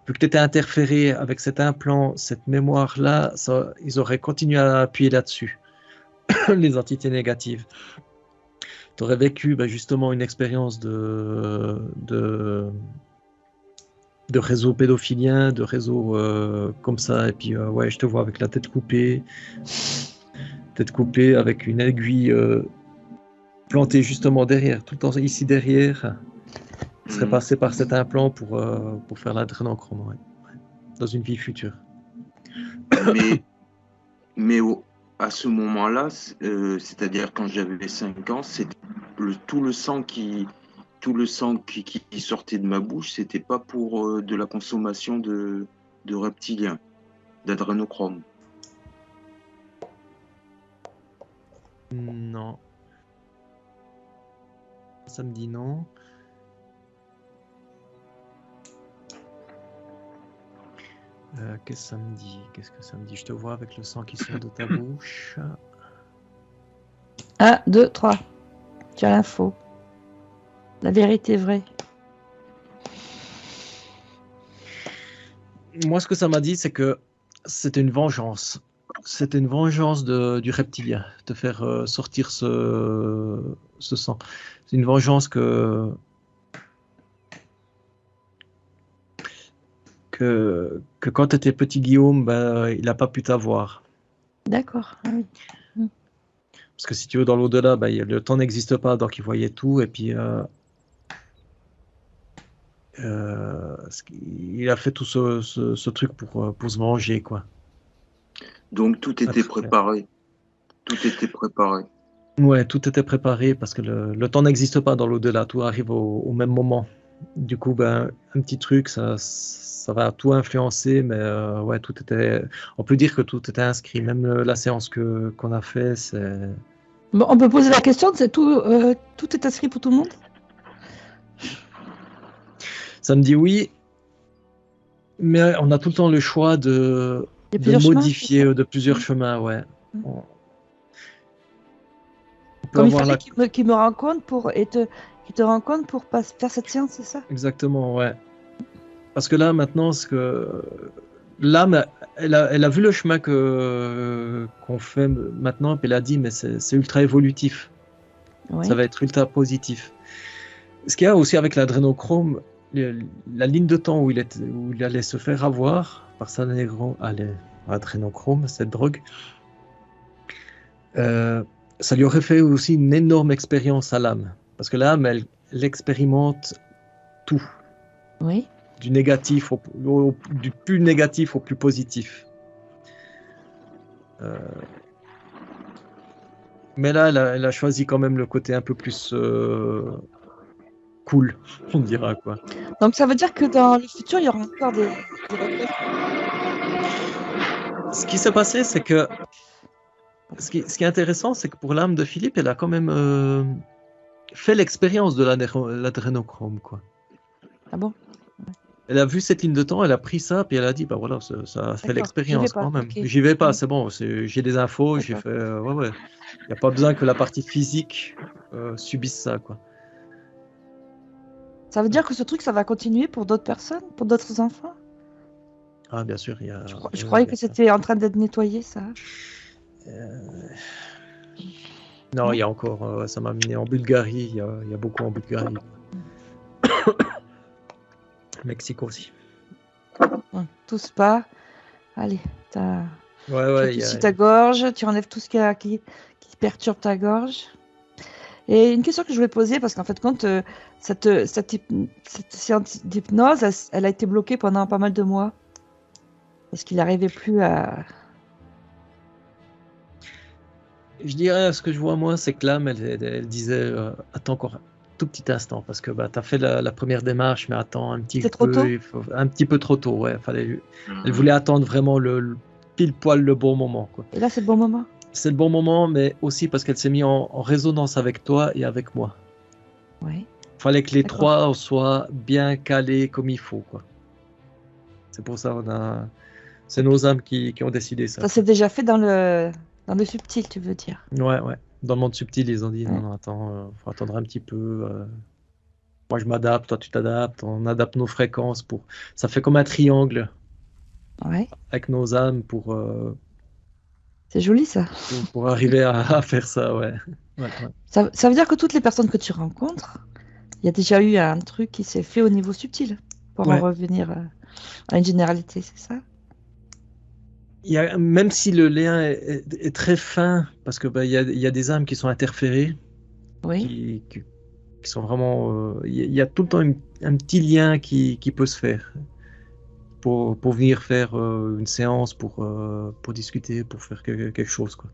que tu étais interféré avec cet implant, cette mémoire-là, ils auraient continué à appuyer là-dessus, les entités négatives. Tu aurais vécu justement une expérience de réseau pédophilien, de réseau comme ça, et puis ouais, je te vois avec la tête coupée avec une aiguille plantée justement derrière, tout le temps ici derrière. Tu serais passé par cet implant pour faire l'adrénochrome, ouais. Dans une vie future. Mais à ce moment-là, c'est-à-dire quand j'avais 5 ans, tout le sang qui sortait de ma bouche, c'était pas pour de la consommation de reptiliens, d'adrénochrome. Non. Ça me dit non. Qu'est-ce que ça me dit? Je te vois avec le sang qui sort de ta bouche. 1, 2, 3. Tu as l'info. La vérité est vraie. Moi, ce que ça m'a dit, c'est que c'était une vengeance. C'était une vengeance du reptilien, de faire sortir ce sang. C'est une vengeance que quand tu étais petit Guillaume, il n'a pas pu t'avoir. D'accord. Ah oui. Parce que si tu veux, dans l'au-delà, le temps n'existe pas, donc il voyait tout. Et puis, il a fait tout ce truc pour se venger, quoi. Donc tout était préparé. Tout était préparé. Ouais, tout était préparé parce que le temps n'existe pas dans l'au-delà. Tout arrive au même moment. Du coup, un petit truc, ça va tout influencer, mais ouais, tout était. On peut dire que tout était inscrit. Même la séance qu'on a fait, c'est. Bon, on peut poser la question, c'est tout est inscrit pour tout le monde? Ça me dit oui, mais on a tout le temps le choix de modifier chemins, de plusieurs chemins, ouais. On peut Comme il avoir fallait qu'il me rencontre qu'il te rencontre pour faire cette séance, c'est ça? Exactement, ouais. Parce que là, maintenant, l'âme, elle a vu le chemin qu'on fait maintenant, et puis elle a dit, mais c'est ultra évolutif. Oui. Ça va être ultra positif. Ce qu'il y a aussi avec l'adrénochrome, la ligne de temps où il allait se faire avoir par sa adrénochrome, cette drogue, ça lui aurait fait aussi une énorme expérience à l'âme. Parce que l'âme, elle expérimente tout. Oui. Du négatif du plus négatif au plus positif. Mais là, elle a choisi quand même le côté un peu plus cool, on dira, quoi. Donc ça veut dire que dans le futur, il y aura encore des Ce qui s'est passé, c'est que ce qui est intéressant, c'est que pour l'âme de Philippe, elle a quand même fait l'expérience de l'adrénochrome, quoi. Ah bon? Elle a vu cette ligne de temps, elle a pris ça, puis elle a dit, voilà, ça a fait l'expérience quand même. Okay. J'y vais pas, c'est bon, j'ai des infos, j'ai fait, ouais. Il n'y a pas besoin que la partie physique subisse ça, quoi. Ça veut dire que ce truc, ça va continuer pour d'autres personnes, pour d'autres enfants? Ah, bien sûr, il y a... Je croyais que c'était en train d'être nettoyé, ça. Non, Non. il y a encore, ça m'a amené en Bulgarie, il y a beaucoup en Bulgarie. Mexique aussi. Ouais, tousse pas. Allez, tu Ouais, il y adoucis a... ta gorge, tu enlèves tout ce qui perturbe ta gorge. Et une question que je voulais poser, parce qu'en fait, compte, cette séance d'hypnose, elle a été bloquée pendant pas mal de mois. Parce qu'il n'arrivait plus à... Je dirais, ce que je vois moi, c'est que l'âme, elle disait, attends encore un tout petit instant, parce que bah, tu as fait la première démarche, mais attends un petit C'était trop tôt? peu, un petit peu trop tôt, ouais. Elle voulait attendre vraiment pile poil le bon moment, quoi. Et là, c'est le bon moment? C'est le bon moment, mais aussi parce qu'elle s'est mise en résonance avec toi et avec moi. Oui. Fallait que les D'accord. trois soient bien calés comme il faut, quoi. C'est pour ça c'est nos âmes qui ont décidé ça. Ça s'est déjà fait dans le subtil, tu veux dire? Ouais. Dans le monde subtil, ils ont dit Ouais. non, attends, faut attendre un petit peu. Moi, je m'adapte, toi, tu t'adaptes. On adapte nos fréquences pour. Ça fait comme un triangle Ouais. avec nos âmes C'est joli, ça. pour arriver à faire ça, ouais. Ouais. Ça veut dire que toutes les personnes que tu rencontres, il y a déjà eu un truc qui s'est fait au niveau subtil, pour en Ouais. revenir à une généralité, c'est ça? Même si le lien est très fin, parce que bah, il y a des âmes qui sont interférées, Oui. qui sont vraiment. Il y a tout le temps un petit lien qui peut se faire pour venir faire une séance, pour discuter, pour faire quelque chose, quoi.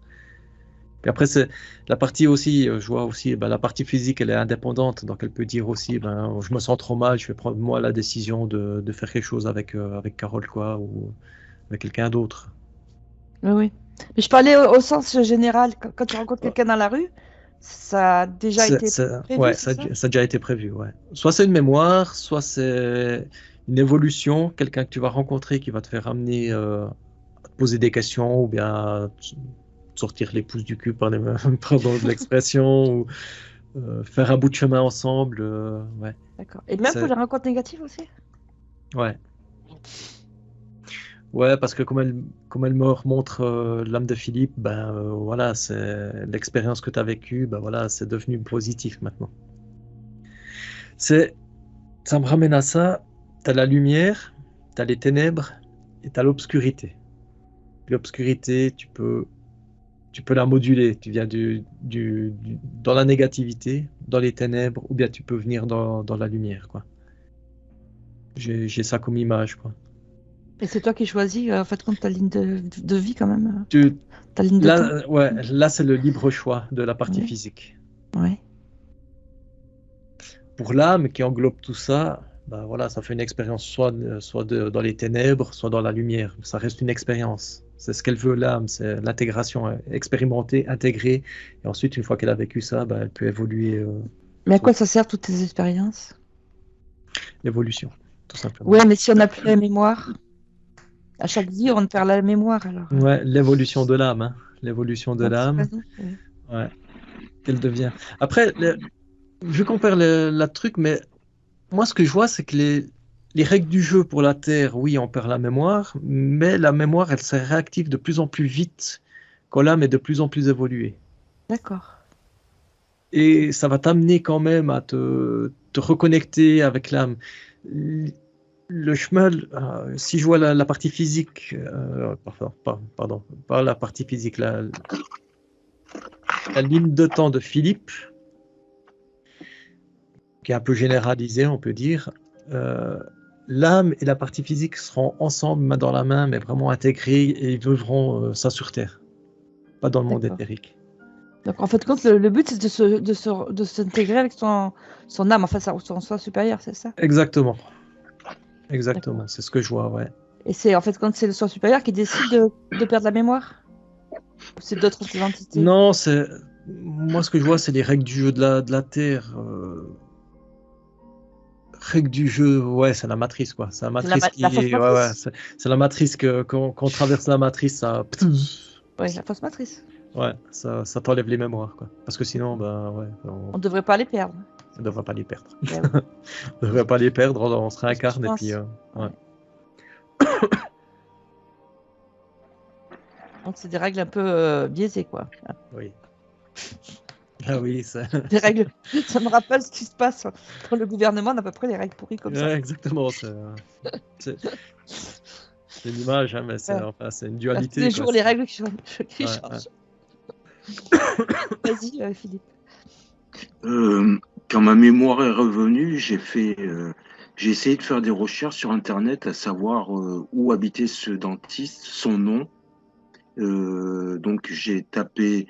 Et après, c'est la partie aussi, je vois aussi, ben, la partie physique, elle est indépendante, donc elle peut dire aussi, ben, je me sens trop mal, je vais prendre moi la décision de faire quelque chose avec Carole, quoi, ou avec quelqu'un d'autre. Oui, oui. Mais je parlais au sens général. Quand tu rencontres quelqu'un dans la rue, ça a déjà été prévu, Ouais, c'est ça? ça a déjà été prévu, ouais. Soit c'est une mémoire, soit c'est une évolution, quelqu'un que tu vas rencontrer qui va te faire amener à te poser des questions, ou bien sortir les pouces du cul, pardon de l'expression, ou faire un bout de chemin ensemble, ouais. D'accord. Et même pour les rencontres négatives aussi? Ouais. Ouais, parce que comme elle me remontre l'âme de Philippe, ben voilà, c'est l'expérience que tu as vécue, ben voilà, c'est devenu positif maintenant. C'est, ça me ramène à ça, tu as la lumière, tu as les ténèbres et tu as l'obscurité. L'obscurité, tu peux la moduler, tu viens dans la négativité, dans les ténèbres, ou bien tu peux venir dans la lumière, quoi. J'ai ça comme image, quoi. Et c'est toi qui choisis, en fait, compte ta ligne de vie quand même, Tu, ta ligne de Là, temps. ouais, là c'est le libre choix de la partie Oui, physique. oui. Pour l'âme qui englobe tout ça, bah voilà, ça fait une expérience soit dans les ténèbres, soit dans la lumière. Ça reste une expérience. C'est ce qu'elle veut l'âme, c'est l'intégration, expérimenter, intégrer. Et ensuite, une fois qu'elle a vécu ça, bah, elle peut évoluer, Mais à quoi ça sert toutes tes expériences? l'évolution, tout simplement. Ouais, mais si on n'a plus la mémoire, à chaque vie, on perd la mémoire alors. Ouais, l'évolution de l'âme, hein. L'évolution de Ouais, c'est pas l'âme, nous. Oui. ouais, qu'elle devient. Après, vu qu'on perd la truc, mais moi, ce que je vois, c'est que les règles du jeu pour la Terre, oui, on perd la mémoire, mais la mémoire, elle se réactive de plus en plus vite quand l'âme est de plus en plus évoluée. D'accord. Et ça va t'amener quand même à te reconnecter avec l'âme. Le chemin, si je vois la partie physique, pardon, pas la partie physique, la ligne de temps de Philippe, qui est un peu généralisée, on peut dire, euh, l'âme et la partie physique seront ensemble, main dans la main, mais vraiment intégrés et ils vivront ça sur Terre, pas dans le monde D'accord. éthérique. Donc en fait, compte, le but, c'est de s'intégrer avec son âme, enfin son soi supérieur, c'est ça? Exactement, D'accord. exactement, c'est ce que je vois, ouais. Et c'est en fait quand c'est le soi supérieur qui décide de perdre la mémoire? Ou c'est d'autres entités? Non, moi ce que je vois, c'est les règles du jeu de la Terre. Règles du jeu, ouais, c'est la matrice, quoi. C'est la C'est matrice la fausse ouais, ouais, matrice? c'est la matrice quand on traverse la matrice, ça. Oui, la fausse matrice. Ouais, ça t'enlève les mémoires, quoi. Parce que sinon, ben ouais, On ne devrait pas les perdre. on ne devrait pas les perdre. Ben oui, On ne devrait pas les perdre, on se c'est ce que je réincarne et puis. pense. Ouais. Ouais. Donc c'est des règles un peu biaisées, quoi. Oui. Ah oui, ça. Des règles. Ça me rappelle ce qui se passe quand le gouvernement a à peu près des règles pourries comme ça. Ouais, exactement. C'est une image, hein, mais c'est Ouais. enfin, c'est une Tous dualité. les quoi, jours, les c'est- règles qui Ouais, changent. Vas-y, Philippe. Quand ma mémoire est revenue, j'ai essayé de faire des recherches sur Internet à savoir où habitait ce dentiste, son nom. Donc j'ai tapé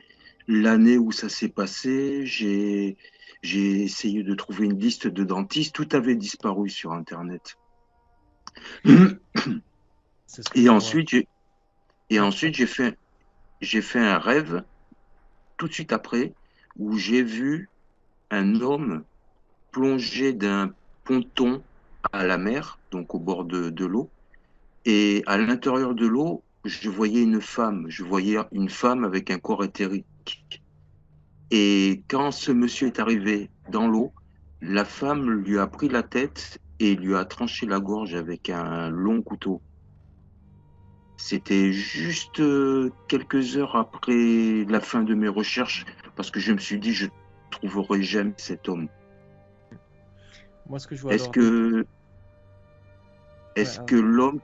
l'année où ça s'est passé, j'ai essayé de trouver une liste de dentistes, tout avait disparu sur Internet. c'est ce que Et je vois. ensuite, j'ai fait un rêve tout de suite après où j'ai vu un homme plongé d'un ponton à la mer, donc au bord de l'eau. Et à l'intérieur de l'eau, je voyais une femme. Je voyais une femme avec un corps éthérique. Et quand ce monsieur est arrivé dans l'eau, la femme lui a pris la tête et lui a tranché la gorge avec un long couteau. C'était juste quelques heures après la fin de mes recherches, parce que je me suis dit, je trouverai jamais cet homme. Moi, ce que je vois Est-ce alors. que, Ouais, est-ce que l'homme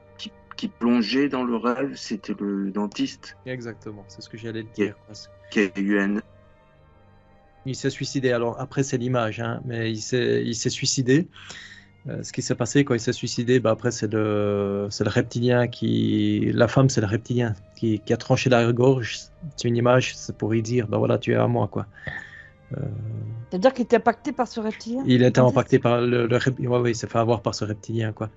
qui plongeait dans le rêve, c'était le dentiste exactement, c'est ce que j'allais te qui a, dire, quoi. qui a eu un... Il s'est suicidé. Alors après, c'est l'image, hein, mais il s'est suicidé. Ce qui s'est passé quand il s'est suicidé, bah après c'est le reptilien qui, la femme c'est le reptilien qui a tranché la gorge. C'est une image, c'est pour y dire, bah voilà, tu es à moi quoi. C'est-à-dire qu'il était impacté par ce reptilien? Il était dentiste impacté par ouais, ouais, il s'est fait avoir par ce reptilien quoi.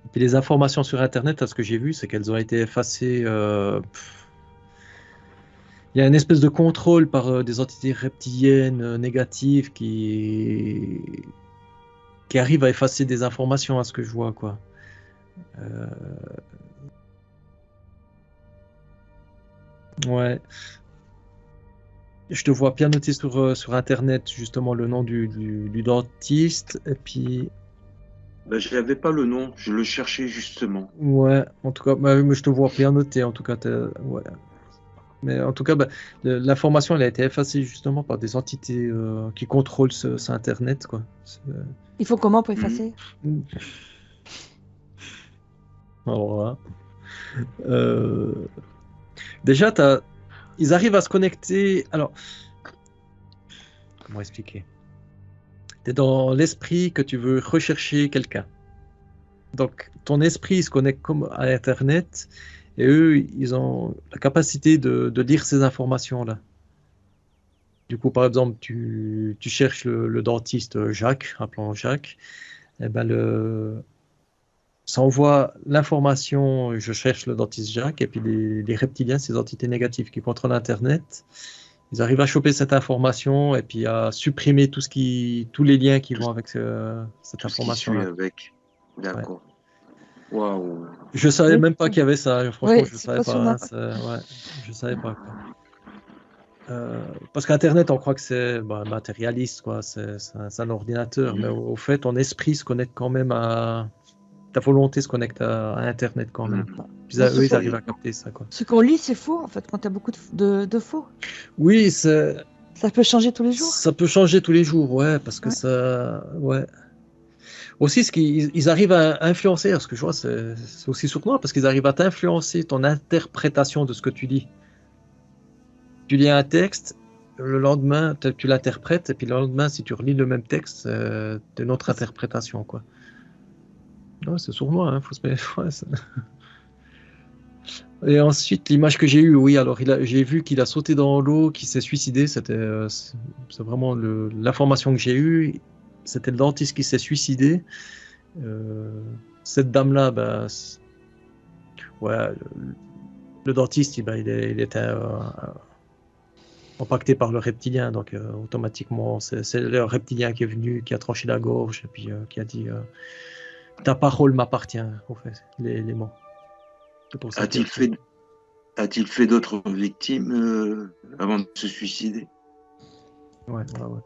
Et puis les informations sur Internet, à ce que j'ai vu, c'est qu'elles ont été effacées. Il y a une espèce de contrôle par des entités reptiliennes négatives qui arrivent à effacer des informations à ce que je vois quoi. Ouais. Je te vois bien noter sur Internet justement le nom du dentiste. Et puis, Ben, je n'avais pas le nom, je le cherchais justement. ouais, en tout cas, bah, je te vois bien noté. En tout cas, ouais. Mais en tout cas, bah, l'information elle a été effacée justement par des entités qui contrôlent ce Internet, quoi. Il faut comment pour Mhm. effacer? Alors là, euh, déjà, ils arrivent à se connecter. Alors, comment expliquer? Tu es dans l'esprit que tu veux rechercher quelqu'un. Donc, ton esprit se connecte comme à Internet et eux, ils ont la capacité de lire ces informations-là. Du coup, par exemple, tu cherches le dentiste Jacques, appelons Jacques, et ben ça envoie l'information, je cherche le dentiste Jacques, et puis les reptiliens, ces entités négatives qui contrôlent Internet, ils arrivent à choper cette information et puis à supprimer tous les liens qui Tout, vont avec cette tout ce qui suit information-là. avec. Ouais. D'accord. Waouh. Je savais Oui. même pas qu'il y avait ça. Franchement, Oui, je c'est savais pas. impressionnant. Hein, ouais, je savais pas quoi. Parce qu'Internet, on croit que c'est matérialiste, quoi. C'est un ordinateur, mais au fait, ton esprit se connecte quand même à ta volonté se connecte à Internet quand même. Mhm. Puis Mais eux, ils C'est- arrivent à capter ça, quoi. ce qu'on lit, c'est faux, en fait, quand il y a beaucoup de faux. Oui, Ça peut changer tous les jours. ça peut changer tous les jours, ouais, parce que Ouais. ça, ouais. Aussi, ce qu'ils ils arrivent à influencer, ce que je vois, c'est aussi surprenant parce qu'ils arrivent à t'influencer ton interprétation de ce que tu lis. Tu lis un texte, le lendemain, tu l'interprètes, et puis le lendemain, si tu relis le même texte, t'as une autre interprétation, quoi. Ouais, c'est sournois, hein, faut se mettre. Ouais, et ensuite, l'image que j'ai eue, oui, alors j'ai vu qu'il a sauté dans l'eau, qu'il s'est suicidé. C'est vraiment l'information que j'ai eue. C'était le dentiste qui s'est suicidé. Cette dame-là, bah, ouais, le dentiste, il était impacté par le reptilien, donc automatiquement, c'est le reptilien qui est venu, qui a tranché la gorge, et puis qui a dit ta parole m'appartient, au fait, les mots. C'est pour ça qu'il A-t-il fait, a-t-il fait d'autres victimes avant de se suicider? Ouais, ouais, ouais.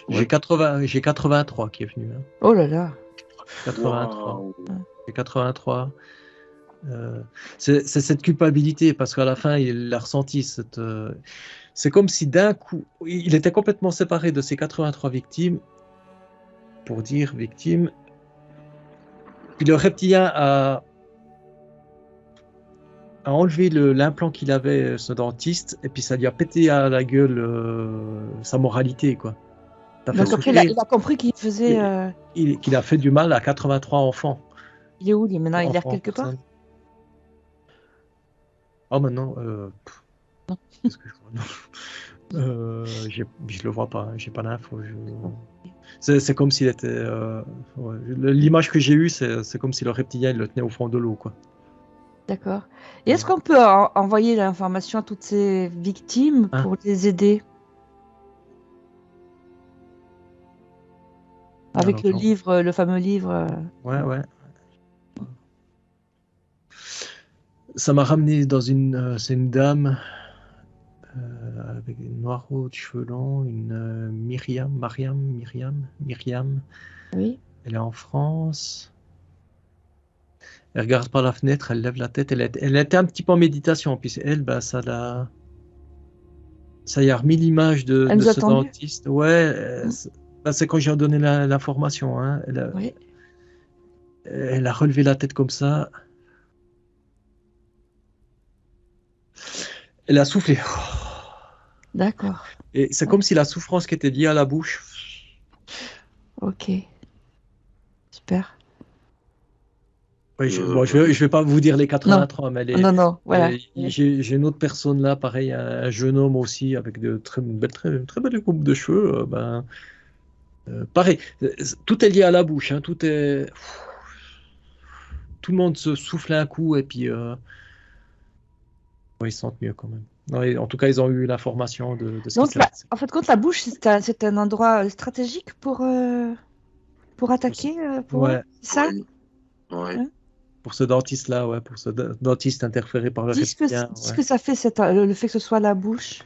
Ouais. J'ai 83 qui est venu. Hein. Oh là là. 83. Waouh. J'ai 83. C'est cette culpabilité, parce qu'à la fin, il a ressenti c'est comme si d'un coup, il était complètement séparé de ses 83 victimes, pour dire victime. Puis le reptilien a enlevé l'implant qu'il avait, ce dentiste, et puis ça lui a pété à la gueule sa moralité, quoi. Ça fait Donc après, souffrir il a compris qu'il faisait. qu'il a fait du mal à 83 enfants. Il est où lui maintenant? Il est Enfants, quelque part? personnes. Ah, maintenant, Non. qu'est-ce que je vois? Non. Je le vois pas, hein, j'ai pas d'infos. C'est comme s'il était. Ouais. L'image que j'ai eue, c'est comme si le reptilien il le tenait au fond de l'eau, quoi. D'accord. Et est-ce qu'on peut envoyer l'information à toutes ces victimes Hein? pour les aider? Avec Alors, le non. livre, le fameux livre. Ouais, ouais. Ça m'a ramené dans c'est une dame avec une noire aux cheveux longs, une Myriam. Oui. Elle est en France. Elle regarde par la fenêtre, elle lève la tête. Elle était un petit peu en méditation. Puis elle, bah, ça y a remis l'image Elle de nous a ce tendu. dentiste. Ouais, c'est quand j'ai donné l'information. Hein. Oui. Elle a relevé la tête comme ça. Elle a soufflé. D'accord. Et c'est comme si la souffrance qui était liée à la bouche. Ok. Super. Oui, je vais pas vous dire les 83, mais Non, voilà. j'ai une autre personne là, pareil, un jeune homme aussi, avec de très belle coupe de cheveux. Pareil, tout est lié à la bouche, hein, tout le monde se souffle un coup et puis ils se sentent mieux quand même. Non, en tout cas, ils ont eu l'information de ce qui Donc, s'est passé. en fait, la bouche, c'est un endroit stratégique pour attaquer, Ouais, c'est ça? Ouais. Hein? pour ce dentiste-là, ouais, pour ce dentiste interféré par le Dis ce que reptilien. Ouais. ça fait, le fait que ce soit la bouche.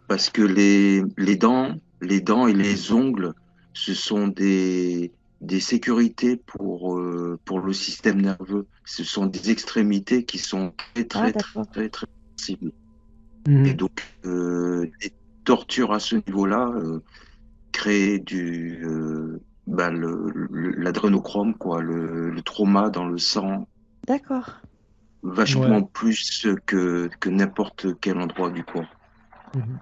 Parce que les dents et les ongles, ce sont des sécurités pour le système nerveux. Ce sont des extrémités qui sont Ah, d'accord. très sensibles. Mhm. Et donc, des tortures à ce niveau-là créent l'adrénochrome, quoi, le trauma dans le sang, D'accord. vachement Ouais. plus que n'importe quel endroit du corps. Mhm.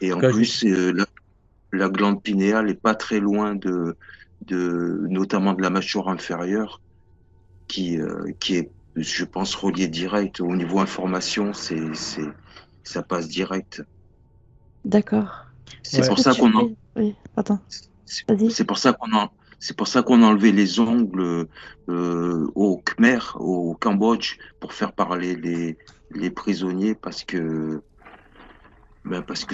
Et En en tout cas, plus, la glande pinéale est pas très loin notamment de la mâchoire inférieure, qui est, je pense, reliée direct. Au niveau information, ça passe direct. D'accord. C'est Qu'est-ce ouais. pour que ça tu qu'on fais? Oui, attends. c'est Vas-y. c'est pour ça qu'on a enlevé les ongles au Khmer, au Cambodge, pour faire parler les prisonniers parce que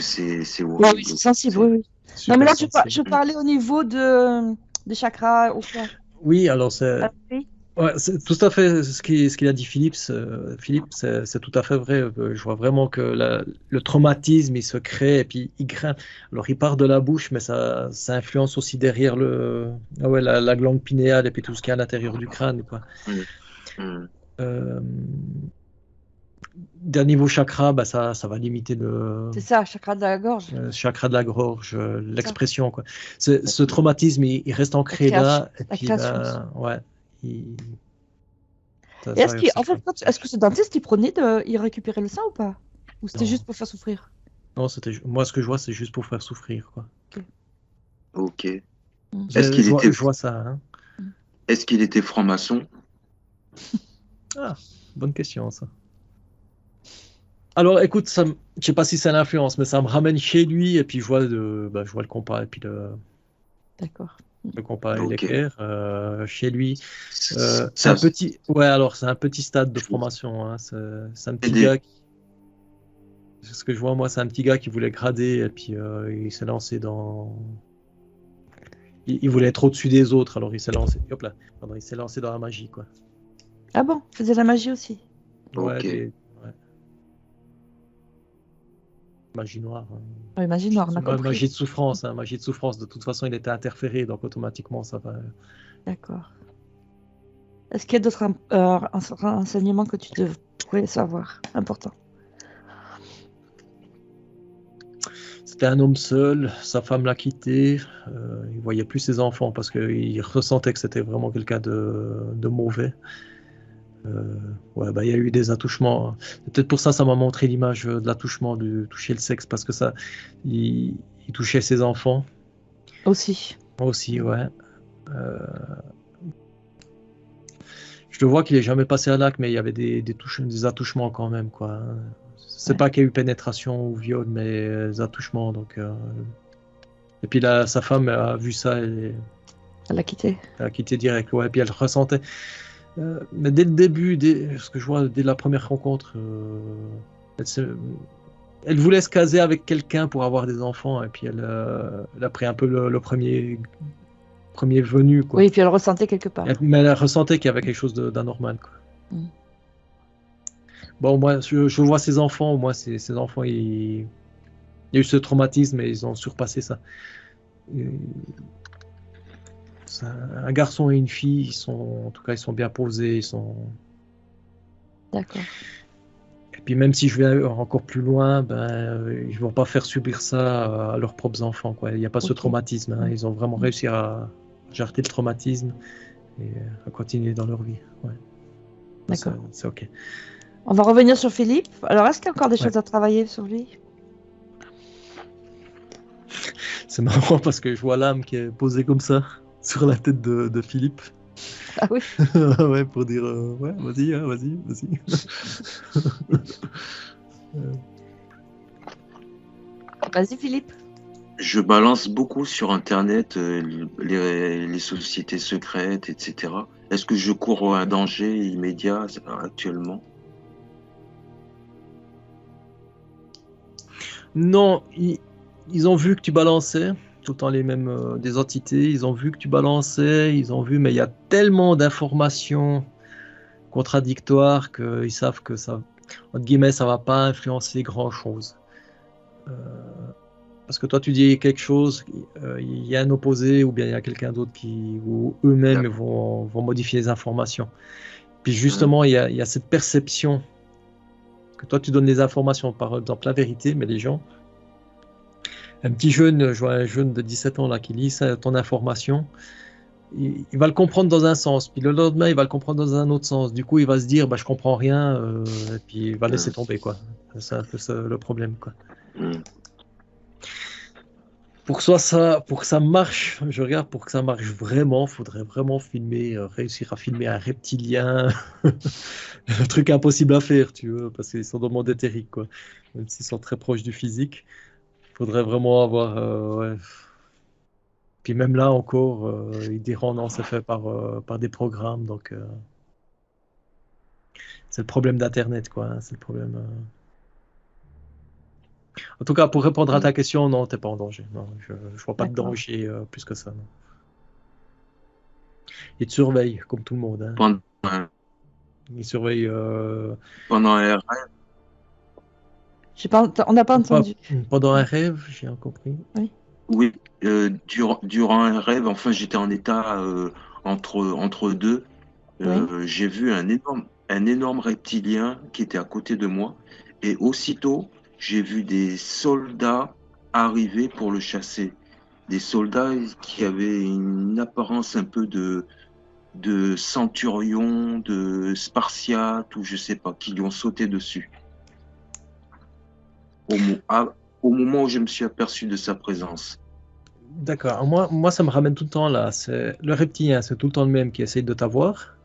c'est Oui, horrible. c'est sensible, C'est oui, oui. Non, mais Super là, sensible. je parlais au niveau des chakras au fond. Oui, alors c'est. Ah, oui. Ouais, c'est tout à fait ce qu'il a dit Philippe. Philippe, c'est tout à fait vrai. Je vois vraiment que le traumatisme, il se crée et puis il grimpe. Alors, il part de la bouche, mais ça influence aussi derrière la glande pinéale et puis tout ce qui est à l'intérieur du crâne, quoi. Mm, mm. Euh, D'un niveau chakra, bah, ça va limiter le C'est ça, chakra de la gorge. chakra de la gorge, Ça. l'expression, quoi. Ce traumatisme, il reste ancré là, et La puis, création. ben, ouais, il- ça, Et ça, ça en fait, est-ce que ce dentiste, il récupérait le sang ou pas? Ou c'était Non. juste pour faire souffrir? Non, moi ce que je vois, c'est juste pour faire souffrir, quoi. Ok. Mm. Je vois ça, hein. Est-ce qu'il était franc-maçon? Ah, bonne question, ça. Alors, écoute, je sais pas si c'est l'influence, mais ça me ramène chez lui, et puis je vois le compas, et puis D'accord. le compas et Ok. l'équerre, chez lui. C'est Ça, un petit, ouais, alors c'est un petit stade de formation, hein. C'est un petit gars ce que je vois, moi, c'est un petit gars qui voulait grader, et puis il s'est lancé il voulait être au-dessus des autres, alors il s'est lancé, hop là, pardon, il s'est lancé dans la magie, quoi. Ah bon, il faisait de la magie aussi. Ouais, Ok. ouais. Magie noire, hein. Oui, magie noire, on a compris. Magie de souffrance, hein, magie de souffrance. De toute façon, il était interféré, donc automatiquement, ça va. D'accord. Est-ce qu'il y a d'autres renseignements que tu devrais savoir? Important. C'était un homme seul, sa femme l'a quitté, il voyait plus ses enfants parce qu'il ressentait que c'était vraiment quelqu'un de mauvais. Ouais, bah, il y a eu des attouchements. C'est peut-être pour ça ça m'a montré l'image de l'attouchement, de toucher le sexe, parce que ça, il touchait ses enfants Aussi. aussi, ouais. Euh, je le vois qu'il est jamais passé à l'acte, mais il y avait des attouchements quand même, quoi. C'est Ouais. pas qu'il y a eu pénétration ou viol, mais des attouchements. Donc, et puis là, sa femme a vu ça et Elle l'a quitté. elle a quitté direct. Ouais, et puis elle ressentait. Mais dès le début, ce que je vois dès la première rencontre, elle voulait se caser avec quelqu'un pour avoir des enfants, et puis elle a pris un peu le premier venu, quoi. Oui, puis elle le ressentait quelque part. Mais elle ressentait qu'il y avait quelque chose d'anormal, quoi. Mm. Bon, moi, je vois ses enfants, moi, ces enfants, il y a eu ce traumatisme et ils ont surpassé ça. Un garçon et une fille, en tout cas, ils sont bien posés, D'accord. Et puis même si je vais encore plus loin, ils vont pas faire subir ça à leurs propres enfants, quoi. Il n'y a pas ce Ok. traumatisme, hein. Ils ont vraiment réussi à jarter le traumatisme et à continuer dans leur vie. Ouais. D'accord. C'est ok. On va revenir sur Philippe. Alors, est-ce qu'il y a encore des Ouais. choses à travailler sur lui? C'est marrant parce que je vois l'âme qui est posée comme ça sur la tête de Philippe. Ah oui. Ouais, pour dire ouais, vas-y, hein, vas-y. Vas-y, Philippe. Je balance beaucoup sur Internet les sociétés secrètes, etc. Est-ce que je cours un danger immédiat actuellement? Non, ils ont vu que tu balançais tout le temps les mêmes des entités. Ils ont vu que tu balançais, mais il y a tellement d'informations contradictoires qu'ils savent que ça, entre guillemets, ça va pas influencer grand-chose. Parce que toi, tu dis quelque chose, il y a un opposé ou bien il y a quelqu'un d'autre ou eux-mêmes vont modifier les informations. Puis justement, il y a cette perception que toi, tu donnes des informations, par exemple la vérité, mais les gens, un petit jeune, je vois un jeune de 17 ans là qui lit ton information, il va le comprendre dans un sens, puis le lendemain, il va le comprendre dans un autre sens. Du coup, il va se dire, je comprends rien, et puis il va laisser tomber, quoi. C'est un peu ça, le problème, quoi. Pour que ça marche, je regarde, pour que ça marche vraiment, faudrait vraiment réussir à filmer un reptilien, un truc impossible à faire, tu vois, parce qu'ils sont dans le monde éthérique, quoi. Même s'ils sont très proches du physique, faudrait vraiment avoir, ouais. Puis même là encore, ils diront non, c'est fait par des programmes, donc c'est le problème d'Internet, quoi, hein, c'est le problème. En tout cas, pour répondre à ta question, non, t'es pas en danger. Non, je vois pas de D'accord. danger plus que ça. Non. Ils te surveillent, comme tout le monde. Hein. Ils surveillent. Pendant un rêve, On n'a pas entendu. Pendant un rêve, j'ai compris. Oui. oui, durant un rêve, enfin, j'étais en état entre deux. J'ai vu un énorme reptilien qui était à côté de moi. Et aussitôt, j'ai vu des soldats arriver pour le chasser. Des soldats qui avaient une apparence un peu de centurion, de spartiate, ou je sais pas, qui lui ont sauté dessus. Au moment où je me suis aperçu de sa présence. D'accord. Moi, ça me ramène tout le temps là. C'est le reptilien, c'est tout le temps le même qui essaye de t'avoir.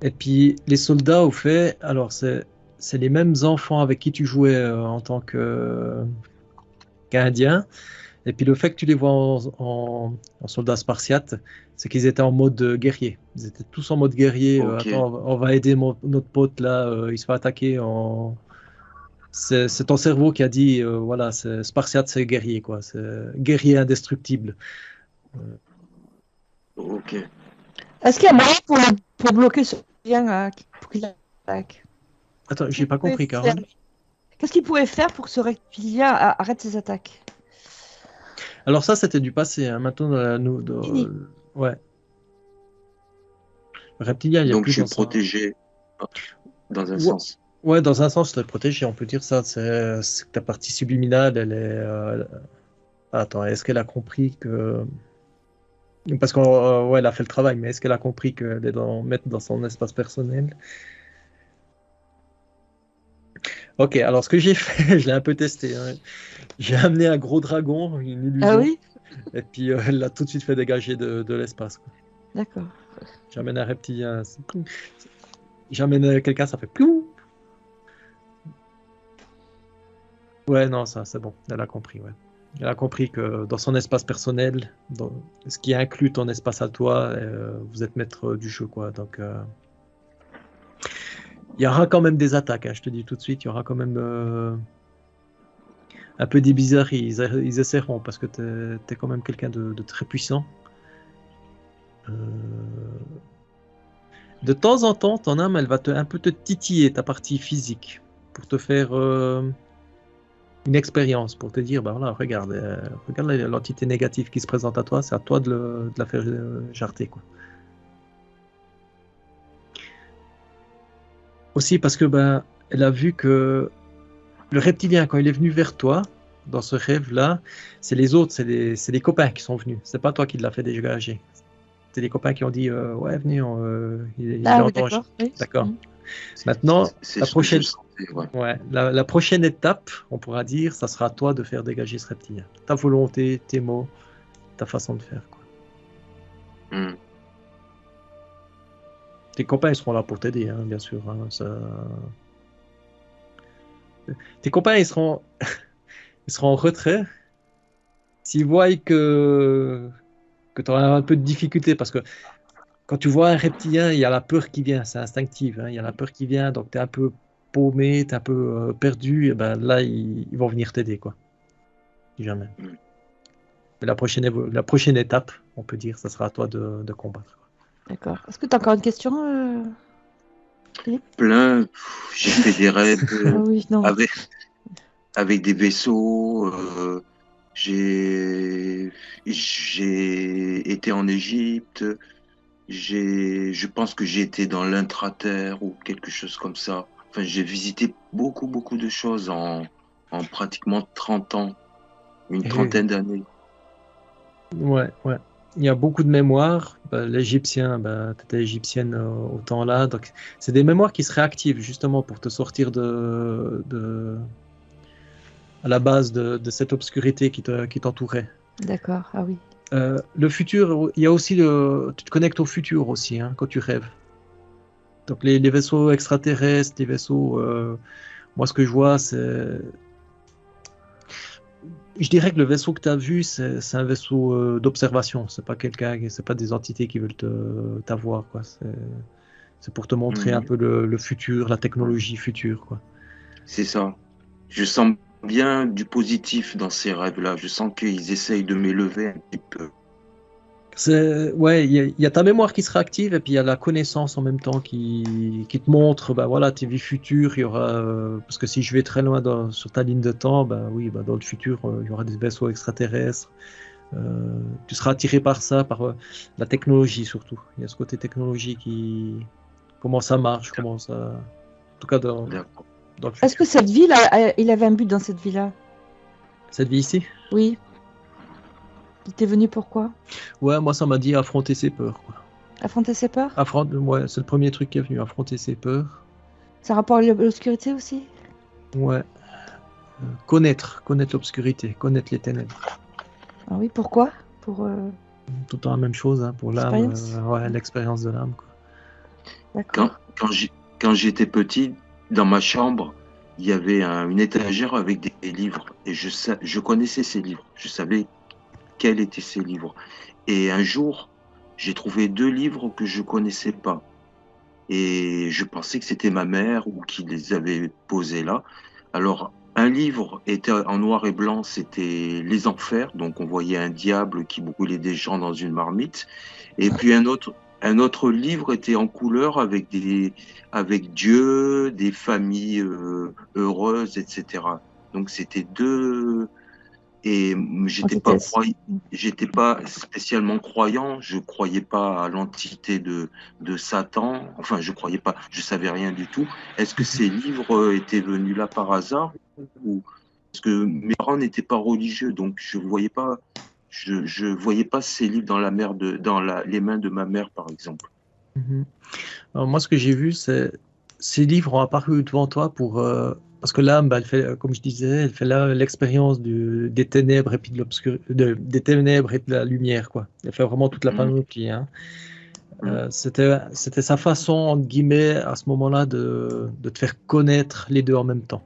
Et puis les soldats, au fait, alors c'est les mêmes enfants avec qui tu jouais en tant qu'Indien. Et puis le fait que tu les vois en soldats spartiates, c'est qu'ils étaient en mode guerrier. Ils étaient tous en mode guerrier. Okay. Attends, on va aider notre pote là, il se fait attaquer. C'est ton cerveau qui a dit, voilà, Spartiate, c'est guerrier, quoi. C'est guerrier indestructible. Ok. Est-ce qu'il y a moyen pour bloquer ce lien pour qu'il attaque? Attends, j'ai pas compris, Carole. Qu'est-ce qu'il pouvait faire pour que ce reptilien arrête ses attaques? Alors ça, c'était du passé. Hein. Maintenant, Fini. ouais. Reptilien, il n'y a Donc, plus je suis dans ça. protégé dans un Ouais, sens. ouais, dans un sens, tu es protégé, on peut dire ça. C'est que ta partie subliminale, elle est. Attends, est-ce qu'elle a compris que. Parce qu'elle ouais, elle a fait le travail, mais est-ce qu'elle a compris qu'elle est mettre dans son espace personnel? Ok, alors ce que j'ai fait, je l'ai un peu testé, hein. J'ai amené un gros dragon, une Ah illusion, oui? et puis elle l'a tout de suite fait dégager de l'espace, quoi. D'accord. J'amène un reptilien, j'amène quelqu'un, ça fait plou. Ouais, non, ça, c'est bon, elle a compris, ouais. Elle a compris que dans son espace personnel, ce qui inclut ton espace à toi, vous êtes maître du jeu, quoi. Donc, il y aura quand même des attaques, hein, je te dis tout de suite, il y aura quand même un peu des bizarreries. Ils essaieront parce que t'es quand même quelqu'un de très puissant. Euh, De temps en temps, ton âme, elle va un peu te titiller ta partie physique pour te faire une expérience, pour te dire, bah voilà, regarde, regarde l'entité négative qui se présente à toi, c'est à toi de la faire jarter, quoi. Aussi parce que ben, elle a vu que le reptilien, quand il est venu vers toi, dans ce rêve-là, c'est les autres, c'est les copains qui sont venus. C'est pas toi qui l'as fait dégager. C'est les copains qui ont dit ouais, venez, il est Ah en oui, danger. d'accord. Oui. D'accord. Mm. C'est Maintenant, c'est la ce que je prochaine, sentais, ouais. ouais, la prochaine étape, on pourra dire, ça sera à toi de faire dégager ce reptilien. Ta volonté, tes mots, ta façon de faire, quoi. Hmm. Tes copains, ils seront là pour t'aider, hein, bien sûr, hein, Tes copains, ils seront en retrait s'ils voient que tu auras un peu de difficulté, parce que quand tu vois un reptilien, il y a la peur qui vient, c'est instinctif, hein, il y a la peur qui vient, donc tu es un peu paumé, tu es un peu perdu, et ben là, ils vont venir t'aider, quoi, si jamais. Hmm. Mais la prochaine étape, on peut dire, ça sera à toi de combattre. D'accord. Est-ce que tu as encore une question, Philippe? Plein, j'ai fait des rêves Ah oui, non. avec, avec des vaisseaux. J'ai j'ai été en Égypte. Je pense que j'ai été dans l'intra-terre ou quelque chose comme ça. Enfin, j'ai visité beaucoup de choses en pratiquement 30 ans, une Et, trentaine d'années. ouais, ouais. Il y a beaucoup de mémoires. Bah, l'Égyptien, bah, tu étais égyptienne au temps-là. Donc, c'est des mémoires qui se réactivent justement pour te sortir à la base de cette obscurité qui t'entourait. D'accord. Ah oui. Le futur, il y a aussi tu te connectes au futur aussi, hein, quand tu rêves. Donc les vaisseaux extraterrestres, les vaisseaux, moi ce que je vois, je dirais que le vaisseau que tu as vu, c'est un vaisseau d'observation. C'est pas des entités qui veulent t'avoir, quoi. C'est pour te montrer un Mhm. peu le futur, la technologie future, quoi. C'est ça. Je sens bien du positif dans ces rêves-là. Je sens qu'ils essayent de m'élever un petit peu. Ouais, il y a ta mémoire qui sera active et puis il y a la connaissance en même temps qui te montre, bah voilà, tes vies futures, il y aura, parce que si je vais très loin sur ta ligne de temps, bah oui, bah dans le futur, il y aura des vaisseaux extraterrestres. Tu seras attiré par ça, par la technologie surtout. Il y a ce côté technologie comment ça marche, comment ça, en tout cas D'accord. dans le Est-ce que futur. cette ville, il avait un but dans cette ville-là? Cette vie ici, Oui. Il était venu pourquoi? ouais, moi ça m'a dit affronter ses peurs, quoi. Affronter ses peurs? Ouais, c'est le premier truc qui est venu, affronter ses peurs. Ça a rapport à l'obscurité aussi? Ouais. Connaître l'obscurité, connaître les ténèbres. Ah oui, pourquoi? Pour Tout le temps la même chose, hein, pour l'âme, l'expérience? ouais, l'expérience de l'âme, quoi. D'accord. Quand, quand quand j'étais petit, dans ma chambre, il y avait une étagère avec des livres. Et je connaissais ces livres. Je savais quels étaient ces livres. Et un jour, j'ai trouvé deux livres que je connaissais pas. Et je pensais que c'était ma mère ou qui les avait posés là. Alors, un livre était en noir et blanc, c'était Les Enfers. Donc, on voyait un diable qui brûlait des gens dans une marmite. Et puis un autre livre était en couleur avec Dieu, des familles heureuses, etc. Donc, c'était Et Antithèse. j'étais pas spécialement croyant, je croyais pas à l'entité de Satan, enfin je croyais pas, je savais rien du tout. Est-ce que ces livres étaient venus là par hasard ou parce que mes parents n'étaient pas religieux, donc je voyais pas ces livres dans les mains de ma mère par exemple. Mhm. Alors, moi, ce que j'ai vu, c'est ces livres ont apparu devant toi parce que l'âme, bah, elle fait, comme je disais, elle fait là l'expérience des ténèbres et puis des ténèbres et de la lumière, quoi. Elle fait vraiment toute la Mhm. panoplie, hein. Mhm. C'était sa façon, entre guillemets, à ce moment-là, de te faire connaître les deux en même temps,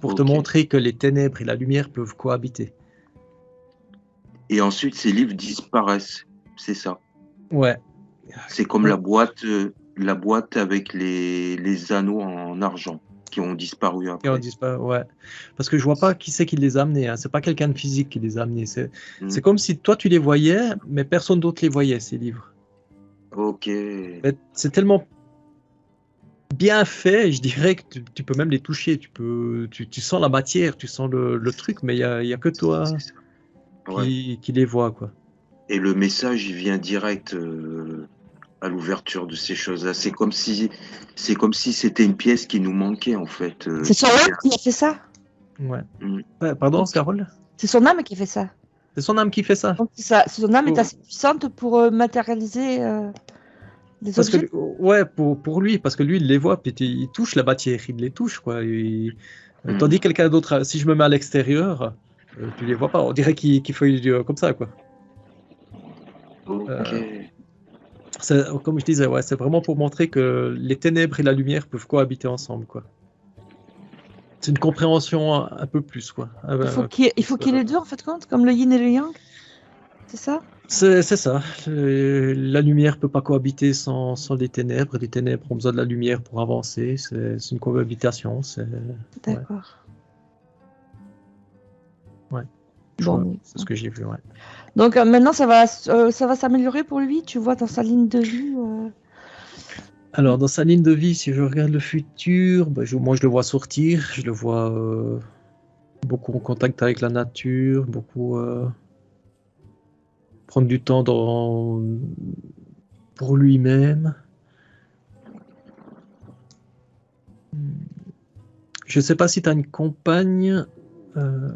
pour te Ok. montrer que les ténèbres et la lumière peuvent cohabiter. Et ensuite ces livres disparaissent, c'est ça. Ouais. C'est comme la boîte avec les anneaux en argent qui ont disparu Et on après. dit pas, ouais. Parce que je vois pas qui c'est qui les a amenés, hein. C'est pas quelqu'un de physique qui les a amenés. C'est Mhm. comme si toi tu les voyais, mais personne d'autre les voyait, ces livres. Ok. Mais c'est tellement bien fait, je dirais que tu peux même les toucher. Tu sens la matière, tu sens le truc, mais il y a que toi C'est ça. Ouais. qui les vois, quoi. Et le message, il vient direct à l'ouverture de ces choses-là. C'est comme si c'était une pièce qui nous manquait en fait. C'est son âme qui a fait ça. Ouais. Mhm. Ouais, pardon, Donc, Carole? c'est son âme qui fait ça. C'est son âme qui fait ça. Donc son âme est Oh. assez puissante pour matérialiser des Parce que, objets. ouais, pour lui, parce que lui, il les voit, puis il touche la matière, il les touche, quoi. Tandis Mhm. que quelqu'un d'autre, si je me mets à l'extérieur, tu les vois pas. On dirait qu'il feuille comme ça, quoi. Ok. Euh, Comme je disais, ouais, c'est vraiment pour montrer que les ténèbres et la lumière peuvent cohabiter ensemble, quoi. C'est une compréhension un peu plus, quoi. Il faut qu'il y ait les deux, en fait, compte, comme le yin et le yang. C'est ça? C'est ça. La lumière peut pas cohabiter sans les ténèbres. Les ténèbres ont besoin de la lumière pour avancer. C'est une cohabitation. Ouais, D'accord. ouais. Bon. C'est ce que j'ai vu, ouais. Donc maintenant, ça va s'améliorer pour lui, tu vois, dans sa ligne de vie. Alors, dans sa ligne de vie, si je regarde le futur, bah, moi je le vois sortir, je le vois beaucoup en contact avec la nature, beaucoup prendre du temps pour lui-même. Je sais pas si tu as une compagne. euh,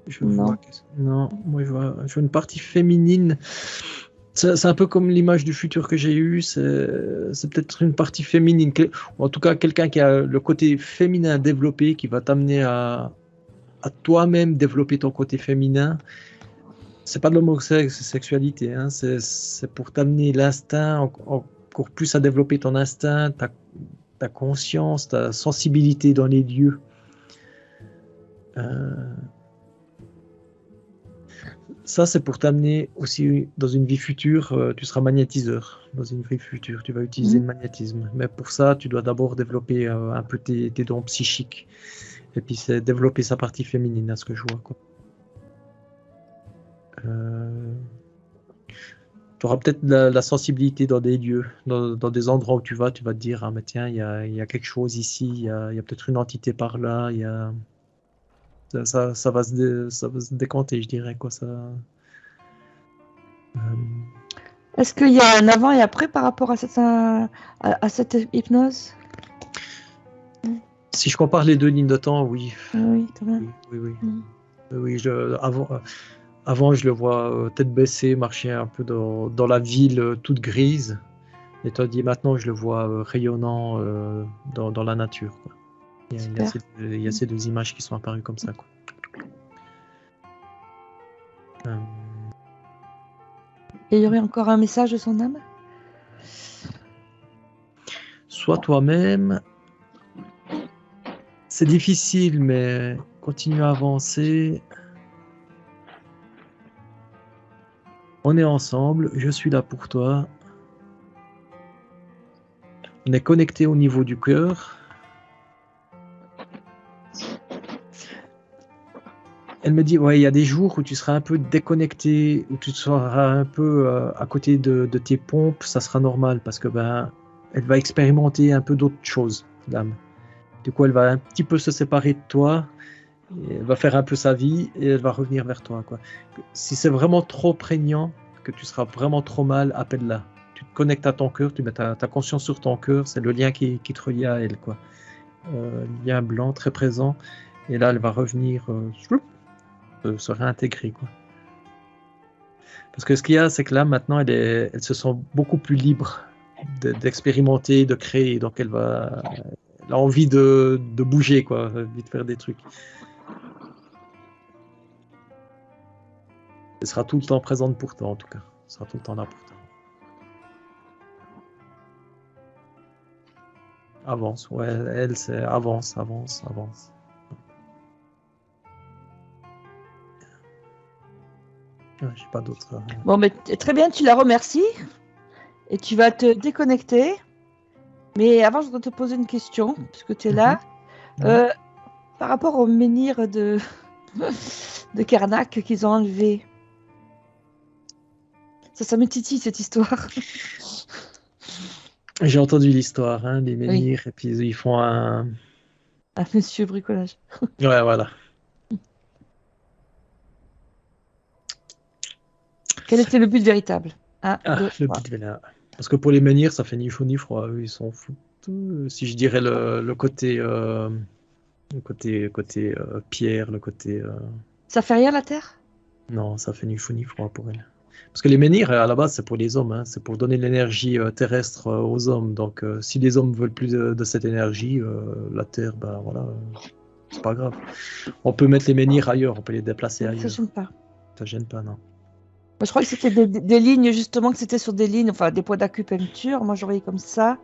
je vois. Non. Non, moi je vois une partie féminine. C'est un peu comme l'image du futur que j'ai eue. C'est peut-être une partie féminine, ou en tout cas quelqu'un qui a le côté féminin développé, qui va t'amener à toi-même développer ton côté féminin. C'est pas de l'homosexualité, hein, c'est pour t'amener l'instinct encore plus à développer ton instinct, ta conscience, ta sensibilité dans les lieux. Ça, c'est pour t'amener aussi dans une vie future, tu seras magnétiseur. Dans une vie future, tu vas utiliser le magnétisme. Mais pour ça, tu dois d'abord développer un peu tes dons psychiques. Et puis, c'est développer sa partie féminine, à ce que je vois, quoi. Tu auras peut-être la sensibilité dans des lieux, dans des endroits où tu vas te dire, ah mais tiens, il y a quelque chose ici, il y a peut-être une entité par là, ça va ça va se décanter, je dirais, quoi, ça. Est-ce qu'il y a un avant et après par rapport à cette hypnose? Si je compare les deux lignes de temps, oui. Oui, quand même. Oui. Oui, avant, je le vois tête baissée, marcher un peu dans la ville toute grise. Et tandis maintenant, je le vois rayonnant dans la nature, quoi. Il y a ces deux images qui sont apparues comme ça, quoi. Et il y aurait encore un message de son âme? Sois toi-même. C'est difficile, mais continue à avancer. On est ensemble, je suis là pour toi. On est connecté au niveau du cœur. Elle me dit, ouais, il y a des jours où tu seras un peu déconnecté, où tu seras un peu à côté de tes pompes, ça sera normal parce que elle va expérimenter un peu d'autres choses, l'âme. Du coup, elle va un petit peu se séparer de toi Et elle va faire un peu sa vie et elle va revenir vers toi, quoi. Si c'est vraiment trop prégnant, que tu seras vraiment trop mal, appelle-la. Tu te connectes à ton cœur, tu mets ta conscience sur ton cœur, c'est le lien qui te relie à elle, quoi. Lien blanc très présent, et là elle va revenir se réintégrer, quoi. Parce que ce qu'il y a, c'est que là maintenant elle se sent beaucoup plus libre d'expérimenter, de créer, donc elle a envie de bouger, quoi, envie de faire des trucs. Elle sera tout le temps présente pour toi, en tout cas. Elle sera tout le temps là pour toi. Avance, ouais, elle, c'est avance. Ouais, j'ai pas d'autres. Bon, mais très bien, tu la remercies et tu vas te déconnecter. Mais avant, je voudrais te poser une question, puisque tu es là. Par rapport au menhir de Karnak qu'ils ont enlevé. Ça me titille cette histoire. J'ai entendu l'histoire, hein, des menhirs, et puis ils font un monsieur bricolage. Ouais, voilà. Quel était le but véritable? Le but véritable. Parce que pour les menhirs, ça fait ni chaud ni froid. Eux, ils s'en foutent. Si je dirais le côté pierre, le côté. Ça fait rien la terre? Non, ça fait ni chaud ni froid pour elle. Parce que les menhirs, à la base, c'est pour les hommes, hein. C'est pour donner de l'énergie terrestre aux hommes. Donc, si les hommes veulent plus de cette énergie, la terre, ben voilà, c'est pas grave. On peut mettre les menhirs ailleurs, on peut les déplacer ailleurs. Ça gêne pas. Ça gêne pas, non. Moi, je crois que c'était des lignes, justement, que c'était sur des lignes, enfin des points d'acupuncture. Moi, j'aurais comme ça.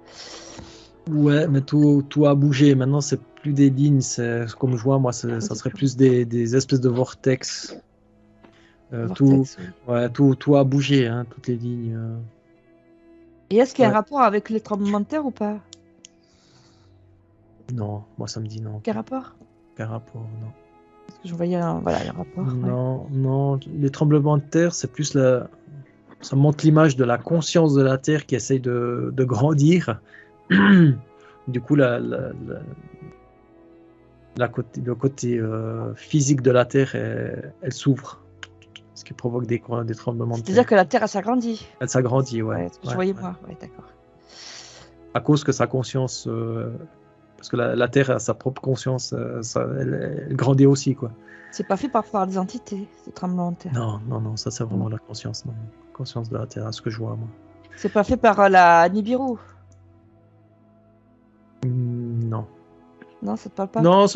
Ouais, mais tout a bougé. Maintenant, c'est plus des lignes. C'est comme je vois, moi, ça serait plus des espèces de vortex. Tout a bougé, hein, toutes les lignes. Et est-ce qu'il y a un rapport avec les tremblements de terre ou pas? Non, moi ça me dit non. Quel rapport? Quel rapport, non. Parce que je voyais un rapport. Non, les tremblements de terre, c'est plus ça montre l'image de la conscience de la terre qui essaye de grandir. Du coup, le côté physique de la terre, elle s'ouvre. Ce qui provoque des tremblements de terre. C'est-à-dire que la terre, elle s'agrandit. Elle s'agrandit, ouais. Je voyais moi, d'accord. À cause que sa conscience, parce que la terre a sa propre conscience, elle grandit aussi, quoi. C'est pas fait par des entités, ce tremblement de terre. Non, ça c'est vraiment la conscience, non. Conscience de la terre, à ce que je vois, moi. C'est pas fait par la Nibiru. Non. Non, ça te parle pas. Non,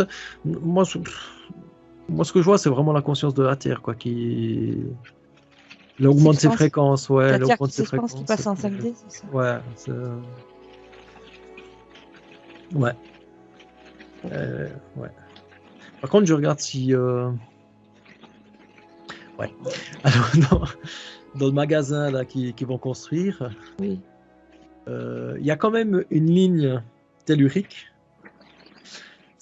moi, ce que je vois, c'est vraiment la conscience de la Terre, quoi, qui augmente ses fréquences, ouais. La Terre qui passe en 5D, c'est ça? Ouais, ouais. Ouais. Par contre, je regarde si... Ouais. Alors, dans le magasin là qu'ils vont construire, oui. Il y a quand même une ligne tellurique.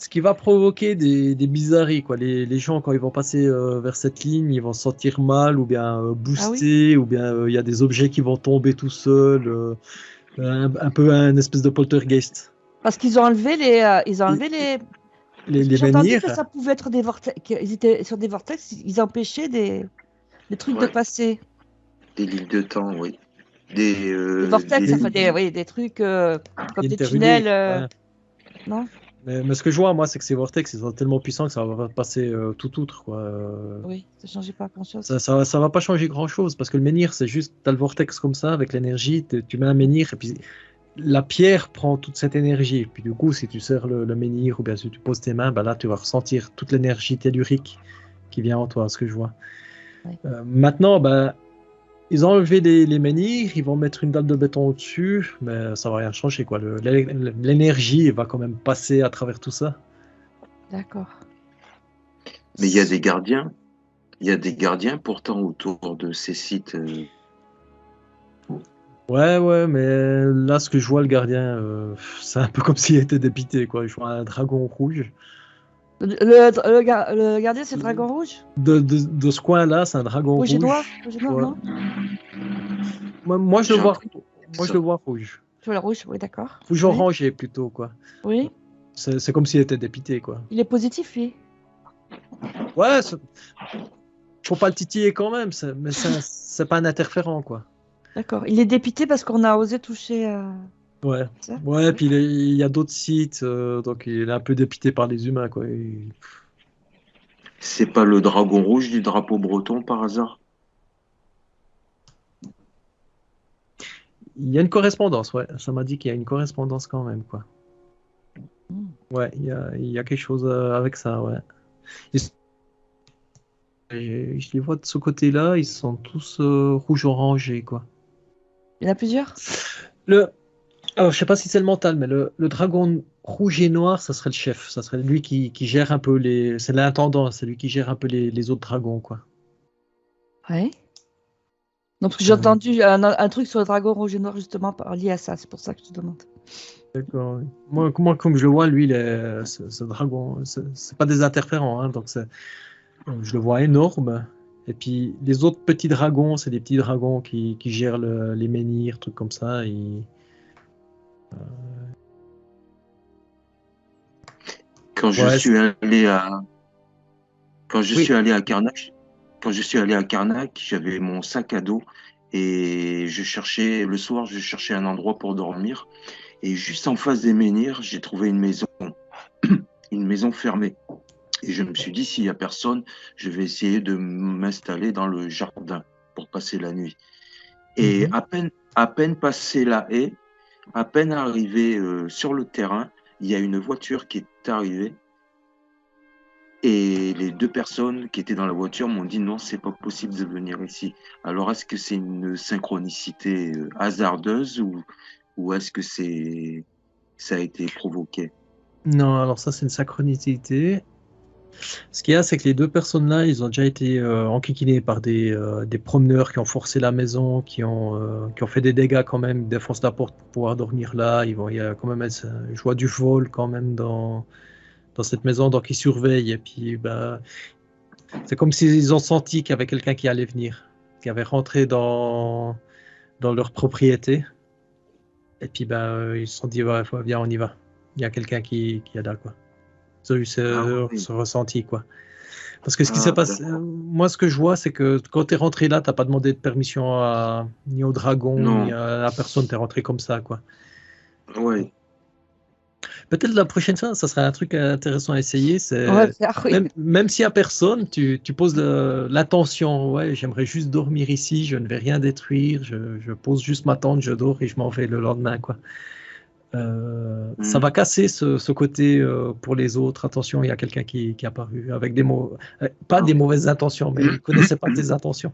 Ce qui va provoquer des bizarreries, quoi. Les gens, quand ils vont passer vers cette ligne, ils vont se sentir mal ou bien boostés, ou bien il y a des objets qui vont tomber tout seuls, un peu un espèce de poltergeist. Parce qu'ils ont enlevé les menhirs. J'ai entendu que ça pouvait être des vortex, qu'ils étaient sur des vortex, ils empêchaient des trucs de passer. Des lignes de temps, oui. Des vortex, ça fait des trucs comme des tunnels. Non? Mais ce que je vois, moi, c'est que ces vortex, ils sont tellement puissants que ça va passer tout outre, quoi. Oui, ça ne changeait pas grand-chose. Ça va pas changer grand-chose, parce que le menhir, c'est juste, tu as le vortex comme ça, avec l'énergie, tu mets un menhir, et puis la pierre prend toute cette énergie. Et puis du coup, si tu serres le menhir, ou bien si tu poses tes mains, ben là, tu vas ressentir toute l'énergie tellurique qui vient en toi, ce que je vois. Ouais. Maintenant, ils ont enlevé les menhirs, ils vont mettre une dalle de béton au-dessus, mais ça va rien changer, quoi. L'énergie va quand même passer à travers tout ça. D'accord. Mais il y a des gardiens. Il y a des gardiens pourtant autour de ces sites. Ouais, mais là, ce que je vois, le gardien, c'est un peu comme s'il était dépité, quoi. Je vois un dragon rouge. Le gardien, c'est le dragon rouge? De ce coin-là, c'est un dragon rouge. Rouge et noir, non? Moi, je le vois rouge. Tu vois le rouge, oui, d'accord. Rouge orangé, plutôt, quoi. Oui. C'est comme s'il était dépité, quoi. Il est positif, lui? Ouais, faut pas le titiller quand même, mais c'est pas un interférent, quoi. D'accord. Il est dépité parce qu'on a osé toucher Ouais. ça. Ouais, puis il y a d'autres sites, donc il est un peu dépité par les humains, quoi. C'est pas le dragon rouge du drapeau breton par hasard? Il y a une correspondance, ouais. Ça m'a dit qu'il y a une correspondance quand même, quoi. Hmm. Ouais, il y a quelque chose avec ça, ouais. Je les vois de ce côté-là, ils sont tous rouge-orangé, quoi. Il y en a plusieurs? Le... Alors, je sais pas si c'est le mental, mais le dragon rouge et noir, ça serait le chef. Ça serait lui qui gère un peu les. C'est l'intendant, c'est lui qui gère un peu les autres dragons, quoi. Ouais. Non, parce que j'ai entendu un truc sur le dragon rouge et noir justement lié à ça. C'est pour ça que je te demande. D'accord. Oui. Moi, comme je le vois, lui, ce dragon, c'est pas des interférents, hein, donc je le vois énorme. Et puis les autres petits dragons, c'est des petits dragons qui gèrent les menhirs, trucs comme ça. Quand je Ouais, suis allé à, quand je oui. suis allé à Karnak, quand je suis allé à Karnak, j'avais mon sac à dos et le soir, je cherchais un endroit pour dormir. Et juste en face des menhirs, j'ai trouvé une maison fermée. Et je me suis dit, s'il n'y a personne, je vais essayer de m'installer dans le jardin pour passer la nuit. Et Mhm. à peine passé la haie, à peine arrivé sur le terrain, il y a une voiture qui est arrivée. Et les deux personnes qui étaient dans la voiture m'ont dit non, c'est pas possible de venir ici. Alors, est-ce que c'est une synchronicité hasardeuse ou est-ce que ça a été provoqué? Non, alors ça, c'est une synchronicité. Ce qu'il y a, c'est que les deux personnes-là, ils ont déjà été enquiquinés par des promeneurs qui ont forcé la maison, qui ont fait des dégâts quand même, ils défoncent la porte pour pouvoir dormir là. Il y a quand même, je vois du vol quand même dans cette maison, donc ils surveillent. Et puis, bah, c'est comme s'ils ont senti qu'il y avait quelqu'un qui allait venir, qui avait rentré dans leur propriété. Et puis, bah, ils se sont dit, ouais, viens, on y va. Il y a quelqu'un qui est là, quoi. Ils ont eu Ah oui, ce ressenti, quoi. Parce que ce qui s'est ah passé, d'accord. moi, ce que je vois, c'est que quand tu es rentré là, t'as pas demandé de permission ni au dragon, ni Non, à la personne, tu es rentré comme ça, quoi. oui. Peut-être la prochaine fois, ça serait un truc intéressant à essayer, On va le c'est faire, oui. même s'il y a personne, tu poses l'intention, ouais, j'aimerais juste dormir ici, je ne vais rien détruire, je pose juste ma tente, je dors et je m'en vais le lendemain, quoi. Ça va Mhm. casser ce côté pour les autres. Attention, il y a quelqu'un qui est apparu avec des mots, pas Ah des oui. mauvaises intentions, mais il connaissait pas tes intentions.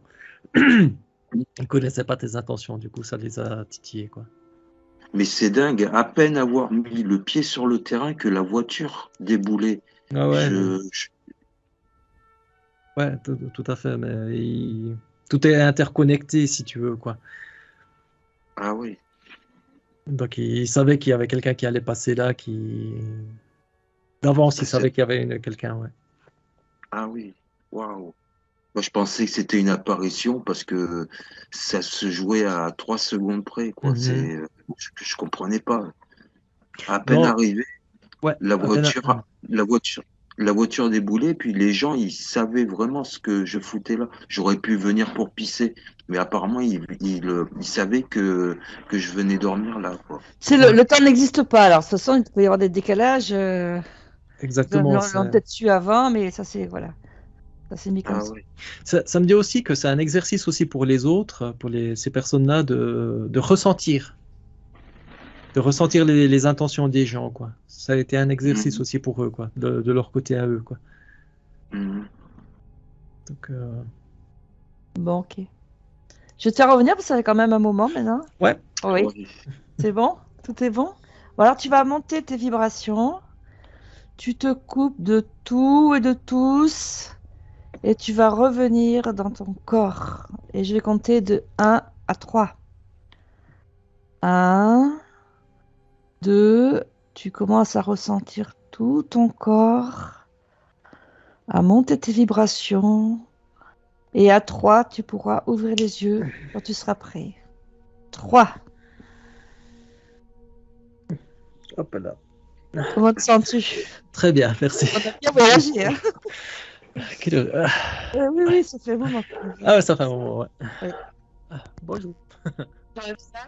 Ils connaissaient pas tes intentions, du coup, ça les a titillés, quoi. Mais c'est dingue, à peine avoir mis le pied sur le terrain que la voiture déboulait. Ah ouais, Je- ouais, tout à fait, mais tout est interconnecté, si tu veux, quoi. Ah oui, Donc, il savait qu'il y avait quelqu'un qui allait passer là, d'avance, il ah, c'est- savait qu'il y avait quelqu'un, ouais. ah oui, waouh. Moi, je pensais que c'était une apparition parce que ça se jouait à 3 secondes près, quoi. Mhm. Je comprenais pas. À peine Non, arrivé, ouais, la à peine. voiture, la voiture, la voiture déboulait, puis les gens, ils savaient vraiment ce que je foutais là. J'aurais pu venir pour pisser, mais apparemment, ils savaient que je venais dormir là, quoi. Ouais, Le temps n'existe pas. Alors, de toute façon, il peut y avoir des décalages. Ils exactement. l'ont peut-être su avant, mais ça, c'est voilà. Ça s'est mis comme Ah ça. oui. Ça me dit aussi que c'est un exercice aussi pour les autres, pour ces personnes-là, de ressentir les intentions des gens, quoi. Ça a été un exercice Mhm, aussi pour eux, quoi, de leur côté à eux, quoi. mhm. Donc, Bon, ok. Je vais te faire revenir parce que ça fait quand même un moment maintenant. ouais, Oui, Ouais. c'est bon? Tout est bon? Bon, alors, tu vas monter tes vibrations. Tu te coupes de tout et de tous. Et tu vas revenir dans ton corps. Et je vais compter de 1 à 3. 1, 2, tu commences à ressentir tout ton corps, à monter tes vibrations. Et à 3, tu pourras ouvrir les yeux quand tu seras prêt. 3. hop là. Comment te sens-tu? Très bien, merci. On a bien voyagé, hein? Oui, oui, ça fait un moment. Ah ouais, ça fait un moment, ouais. Ouais. Bonjour. J'enlève ça.